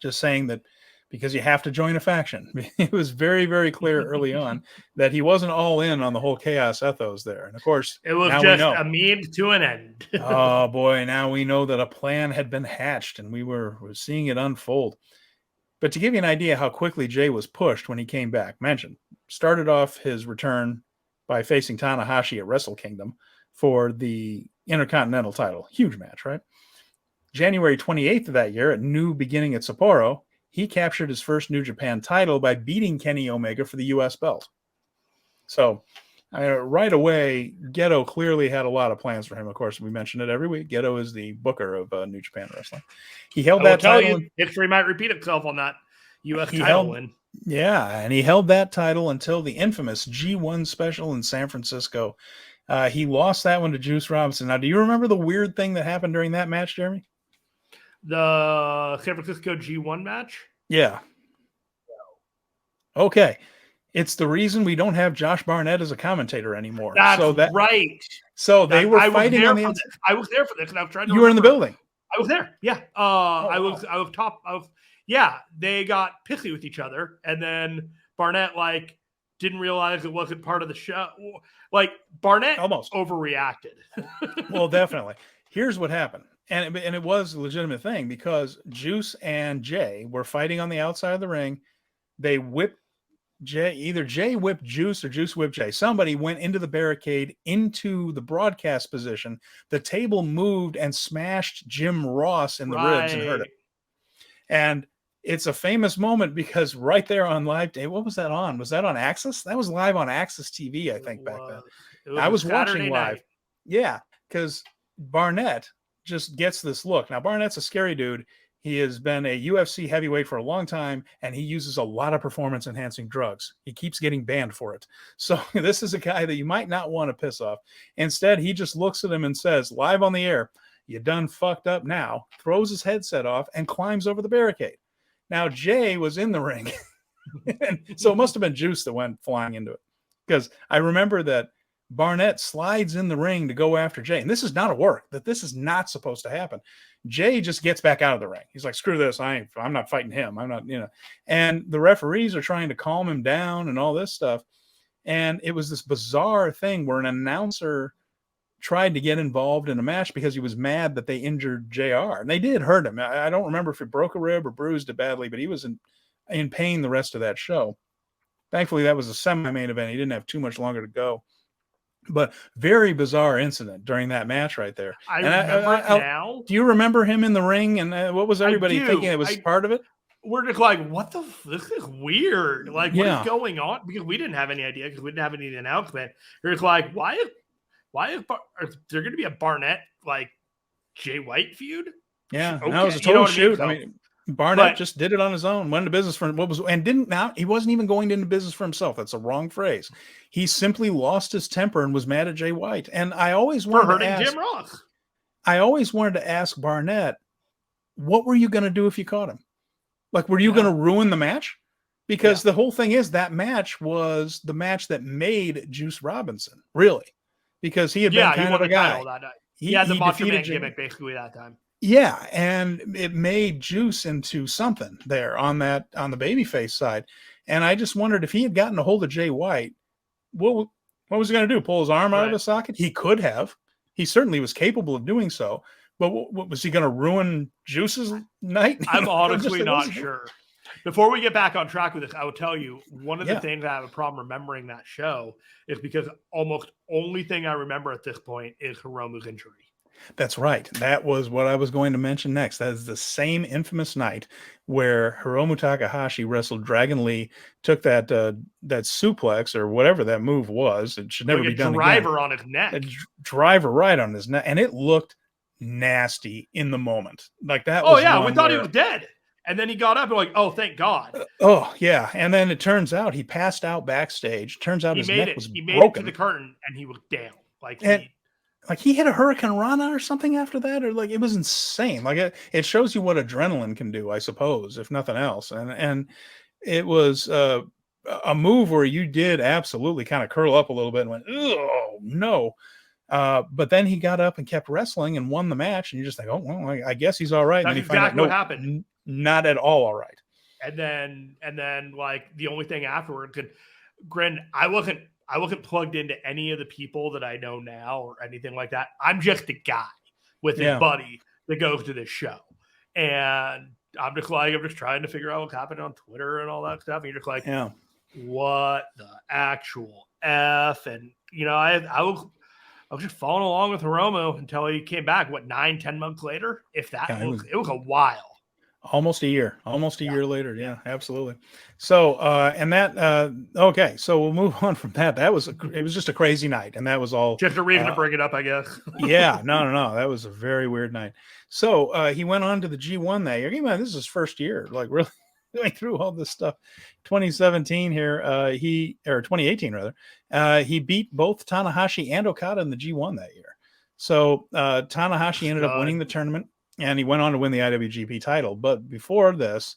just saying that because you have to join a faction. It was very, very clear early on that he wasn't all in on the whole Chaos ethos there. And of course, it was just a means to an end. Oh boy, now we know that a plan had been hatched and we're seeing it unfold. But to give you an idea how quickly Jay was pushed when he came back, started off his return by facing Tanahashi at Wrestle Kingdom for the Intercontinental title. Huge match, right? January 28th of that year at New Beginning at Sapporo, he captured his first New Japan title by beating Kenny Omega for the U.S. belt. So right away, Geto clearly had a lot of plans for him. Of course, we mention it every week. Geto is the booker of New Japan Wrestling. He held that title. History might repeat itself on that U.S. title win. Yeah, and he held that title until the infamous G1 special in San Francisco. He lost that one to Juice Robinson. Now, do you remember the weird thing that happened during that match, Jeremy? The San Francisco G1 match? Yeah. Okay. It's the reason we don't have Josh Barnett as a commentator anymore. That's right. So they were fighting on the inside. I was there for this, and I was trying to. You were in the building. I was there. Yeah. I was top. Yeah. They got pissy with each other, and then Barnett didn't realize it wasn't part of the show. Barnett almost overreacted. Well, definitely. Here's what happened. And it was a legitimate thing because Juice and Jay were fighting on the outside of the ring. They whipped Jay, either Jay whipped Juice or Juice whipped Jay. Somebody went into the barricade, into the broadcast position. The table moved and smashed Jim Ross in the ribs and hurt it. And it's a famous moment because right there on live day, what was that on? Was that on Axis? That was live on Axis TV, I think, back then. I was watching live. Night. Yeah, because Barnett just gets this look. Now, Barnett's a scary dude. He has been a UFC heavyweight for a long time, and he uses a lot of performance-enhancing drugs. He keeps getting banned for it. So this is a guy that you might not want to piss off. Instead, he just looks at him and says, live on the air, "You done fucked up now," throws his headset off, and climbs over the barricade. Now, Jay was in the ring. And so it must have been Juice that went flying into it. Because I remember that Barnett slides in the ring to go after Jay. And this is not a work. That this is not supposed to happen. Jay just gets back out of the ring. He's like, screw this. I'm not fighting him. I'm not, And the referees are trying to calm him down and all this stuff. And it was this bizarre thing where an announcer tried to get involved in a match because he was mad that they injured JR. And they did hurt him. I don't remember if it broke a rib or bruised it badly, but he was in pain the rest of that show. Thankfully, that was a semi-main event. He didn't have too much longer to go. But very bizarre incident during that match right there. I remember it now. Do you remember him in the ring? And what was everybody thinking it was part of it? We're just like, what the? This is weird. What is going on? Because we didn't have any idea because we didn't have any announcement. You're just like, why is there going to be a Barnett Jay White feud? Yeah, okay. That was a total shoot. I mean, Barnett just did it on his own, went into business for he wasn't even going into business for himself. That's a wrong phrase. He simply lost his temper and was mad at Jay White. And I always wanted to ask Jim Ross. I always wanted to ask Barnett, what were you going to do if you caught him? Were you going to ruin the match? Because the whole thing is that match was the match that made Juice Robinson, really. Because he had been kind of a guy. He had the Macho Man gimmick basically that time. Yeah, and it made Juice into something there on the babyface side. And I just wondered if he had gotten a hold of Jay White, what was he going to do? Pull his arm out of the socket? He could have. He certainly was capable of doing so. But what was he going to ruin Juice's night? I'm honestly not sure. Before we get back on track with this, I will tell you one of the things I have a problem remembering that show is because almost only thing I remember at this point is Hiromu's injury. That's right. That was what I was going to mention next. That is the same infamous night where Hiromu Takahashi wrestled Dragon Lee, took that suplex or whatever that move was. It should never be done again. A driver on his neck. A driver right on his neck. And it looked nasty in the moment. That was we thought he was dead. And then he got up and oh, thank God. And then it turns out he passed out backstage. Turns out his neck was broken. He made it to the curtain and he was down. He hit a Hurricane Rana or something after that, or it was insane. It shows you what adrenaline can do, I suppose, if nothing else. And it was a move where you did absolutely kind of curl up a little bit and went, oh no. But then he got up and kept wrestling and won the match, and you just think, oh well, I guess he's all right. That's and then exactly what happened. Not at all right. And then the only thing afterwards, and granted, I wasn't plugged into any of the people that I know now or anything like that. I'm just a guy with his buddy that goes to this show. And I'm just trying to figure out what's happening on Twitter and all that stuff. And you're just what the actual F? And, I was just following along with Hiromu until he came back, 9-10 months later? If that, it was a while. Almost a year year later. Yeah, absolutely. So, okay. So we'll move on from that. It was just a crazy night. And that was all. Just a reason to bring it up, I guess. No. That was a very weird night. So he went on to the G1 that year. This is his first year, really going through all this stuff. 2017 here, 2018 rather, he beat both Tanahashi and Okada in the G1 that year. So Tanahashi ended up winning the tournament. And he went on to win the IWGP title. But before this,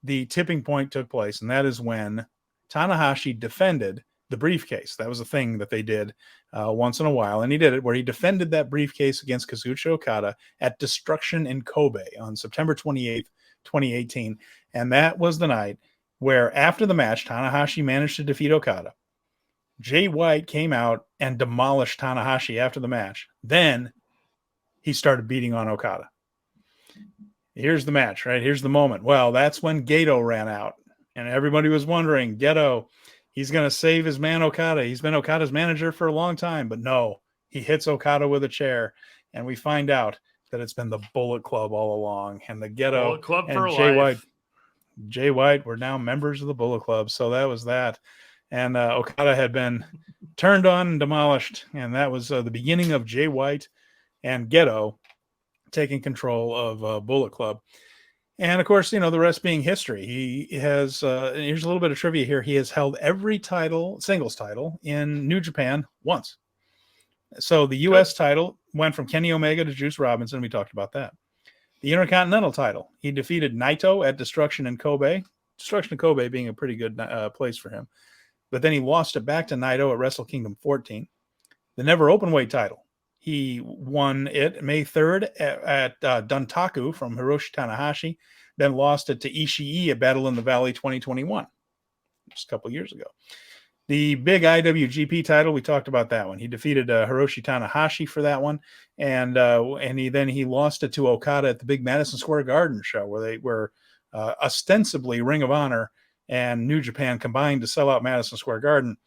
the tipping point took place. And that is when Tanahashi defended the briefcase. That was a thing that they did once in a while, and he did it where he defended that briefcase against Kazuchika Okada at Destruction in Kobe on September 28th, 2018. And that was the night where, after the match, Tanahashi managed to defeat Okada. Jay White came out and demolished Tanahashi after the match. Then he started beating on Okada. Here's the match, right? Here's the moment. Well, that's when Gedo ran out, and everybody was wondering, Gedo, he's going to save his man Okada. He's been Okada's manager for a long time, but no, he hits Okada with a chair, and we find out that it's been the Bullet Club all along, and the Gedo and Jay White were now members of the Bullet Club. So that was that. And Okada had been turned on and demolished, and that was the beginning of Jay White and Gedo taking control of Bullet Club. And of course, the rest being history. He has, here's a little bit of trivia here. He has held every singles title in New Japan once. So the U.S. title went from Kenny Omega to Juice Robinson. We talked about that. The Intercontinental title, he defeated Naito at Destruction in Kobe. Destruction in Kobe being a pretty good place for him. But then he lost it back to Naito at Wrestle Kingdom 14. The Never Openweight title, he won it May 3rd at Duntaku from Hiroshi Tanahashi, then lost it to Ishii at Battle in the Valley 2021, just a couple years ago. The big IWGP title, we talked about that one. He defeated Hiroshi Tanahashi for that one, and he lost it to Okada at the big Madison Square Garden show, where they were ostensibly Ring of Honor and New Japan combined to sell out Madison Square Garden.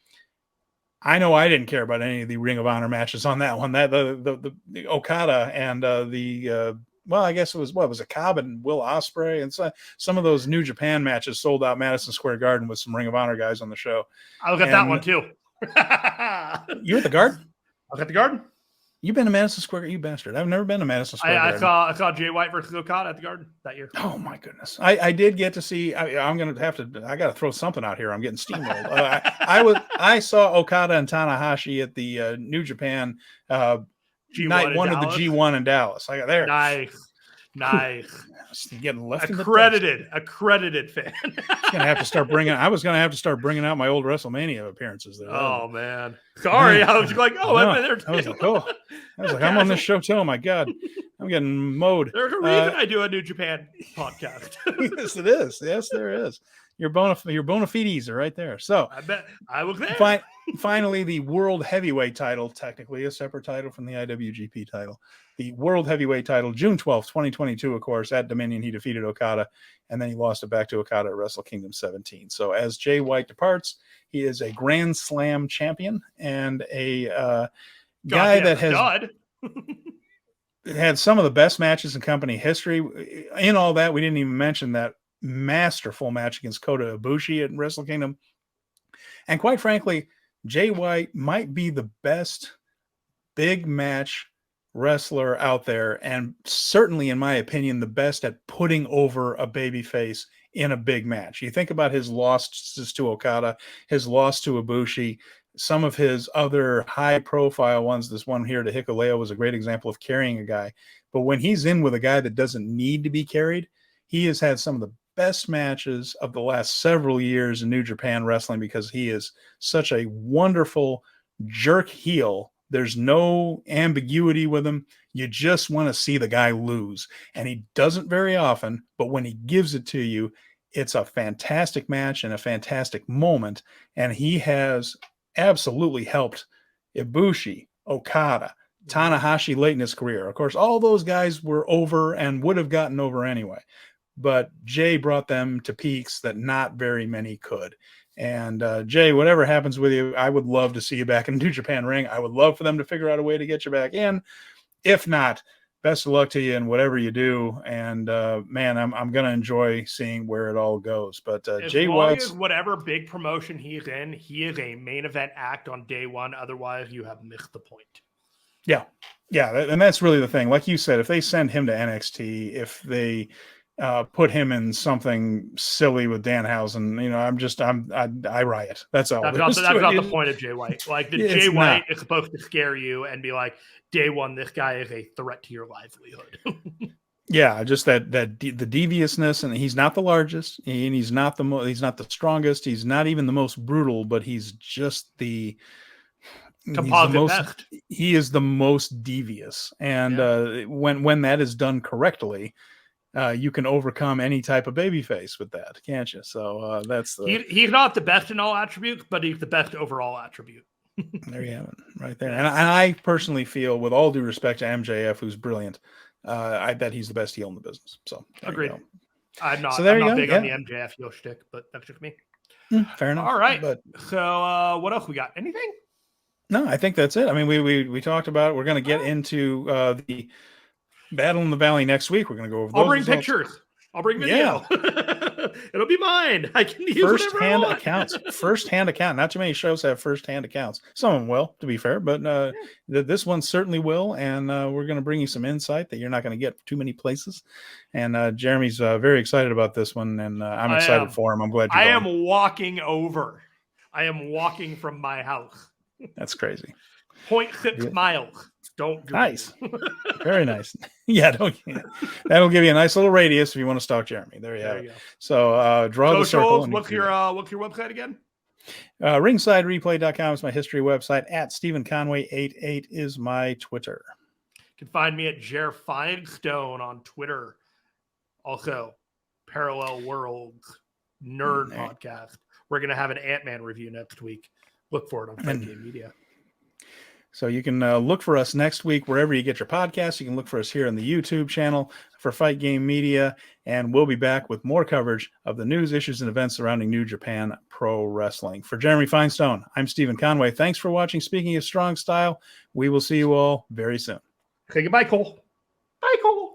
I know I didn't care about any of the Ring of Honor matches on that one. That the Okada and I guess it was a Cobb and Will Ospreay, and so some of those New Japan matches sold out Madison Square Garden with some Ring of Honor guys on the show. I look at that one too. You at the Garden? I was at the Garden. You've been to Madison Square, you bastard. I've never been to Madison Square Garden. I saw Jay White versus Okada at the Garden that year. Oh my goodness. I did get to see, I got to throw something out here. I'm getting steamrolled. I saw Okada and Tanahashi at the New Japan night one of the G1 in Dallas. I got there. Nice. Getting left accredited fan. I was gonna have to start bringing out my old WrestleMania appearances there. Oh man, sorry. I was like, I've been there too. I was like, I'm on this show too. Oh my god, I'm getting mowed. There's a reason I do a New Japan podcast. Yes, it is. Yes, there is. Your bona fides are right there. So I bet I was there. Finally, the World Heavyweight title, technically a separate title from the IWGP title. The World Heavyweight title, June 12th, 2022, of course, at Dominion, he defeated Okada, and then he lost it back to Okada at Wrestle Kingdom 17. So as Jay White departs, he is a Grand Slam champion and a guy that has had some of the best matches in company history. In all that, we didn't even mention that masterful match against Kota Ibushi at Wrestle Kingdom. And quite frankly, Jay White might be the best big match wrestler out there, and certainly, in my opinion, the best at putting over a babyface in a big match. You think about his losses to Okada, his loss to Ibushi, some of his other high-profile ones. This one here to Hikuleo was a great example of carrying a guy. But when he's in with a guy that doesn't need to be carried, he has had some of the best matches of the last several years in New Japan wrestling, because he is such a wonderful jerk heel. There's no ambiguity with him. You just want to see the guy lose. And he doesn't very often, but when he gives it to you, it's a fantastic match and a fantastic moment. And he has absolutely helped Ibushi, Okada, Tanahashi late in his career. Of course, all those guys were over and would have gotten over anyway. But Jay brought them to peaks that not very many could. And Jay, whatever happens with you, I would love to see you back in New Japan ring. I would love for them to figure out a way to get you back in. If not, best of luck to you in whatever you do. And man, I'm going to enjoy seeing where it all goes. But Jay White, whatever big promotion he's in, he is a main event act on day one. Otherwise, you have missed the point. Yeah. And that's really the thing. Like you said, if they send him to NXT, if they put him in something silly with Danhausen, I riot. That's all. That's not the point of Jay White. Like Jay White is supposed to scare you and be like, day one, this guy is a threat to your livelihood. Yeah, just the deviousness, and he's not the largest, and he's not he's not the strongest, he's not even the most brutal, but he's just he's the most, he is the most devious. And when that is done correctly, you can overcome any type of babyface with that, can't you? So that's he's not the best in all attributes, but he's the best overall attribute. There you have it, right there. And I personally feel, with all due respect to MJF, who's brilliant, I bet he's the best heel in the business. So agreed. I'm not. So there I'm you not go. big on the MJF heel shtick, but that's just me. Fair enough. All right. But so what else we got? Anything? No, I think that's it. I mean, we talked about it. We're going to get into the Battle in the Valley next week. We're going to go over those. I'll bring pictures. I'll bring video. Yeah. It'll be mine. I can use first-hand accounts. First-hand account. Not too many shows have first-hand accounts. Some of them will, to be fair, but this one certainly will. And we're going to bring you some insight that you're not going to get too many places. And Jeremy's very excited about this one, and I'm excited for him. I'm glad you're going. am walking over. I am walking from my house. That's crazy. 0.6 miles. Don't do nice. Very nice. Yeah, that'll give you a nice little radius if you want to stalk Jeremy. There you have it. So draw the circle. What's your website again? Ringsidereplay.com is my history website. At Stephen Conway 88 is my Twitter. You can find me at Jer Finestone on Twitter. Also, Parallel Worlds Nerd Podcast. We're gonna have an Ant-Man review next week. Look for it on Fight Game Media. So you can look for us next week wherever you get your podcasts. You can look for us here on the YouTube channel for Fight Game Media, and we'll be back with more coverage of the news, issues, and events surrounding New Japan Pro Wrestling. For Jeremy Finestone, I'm Stephen Conway. Thanks for watching Speaking of Strong Style. We will see you all very soon. Okay, goodbye, Cole. Bye, Cole.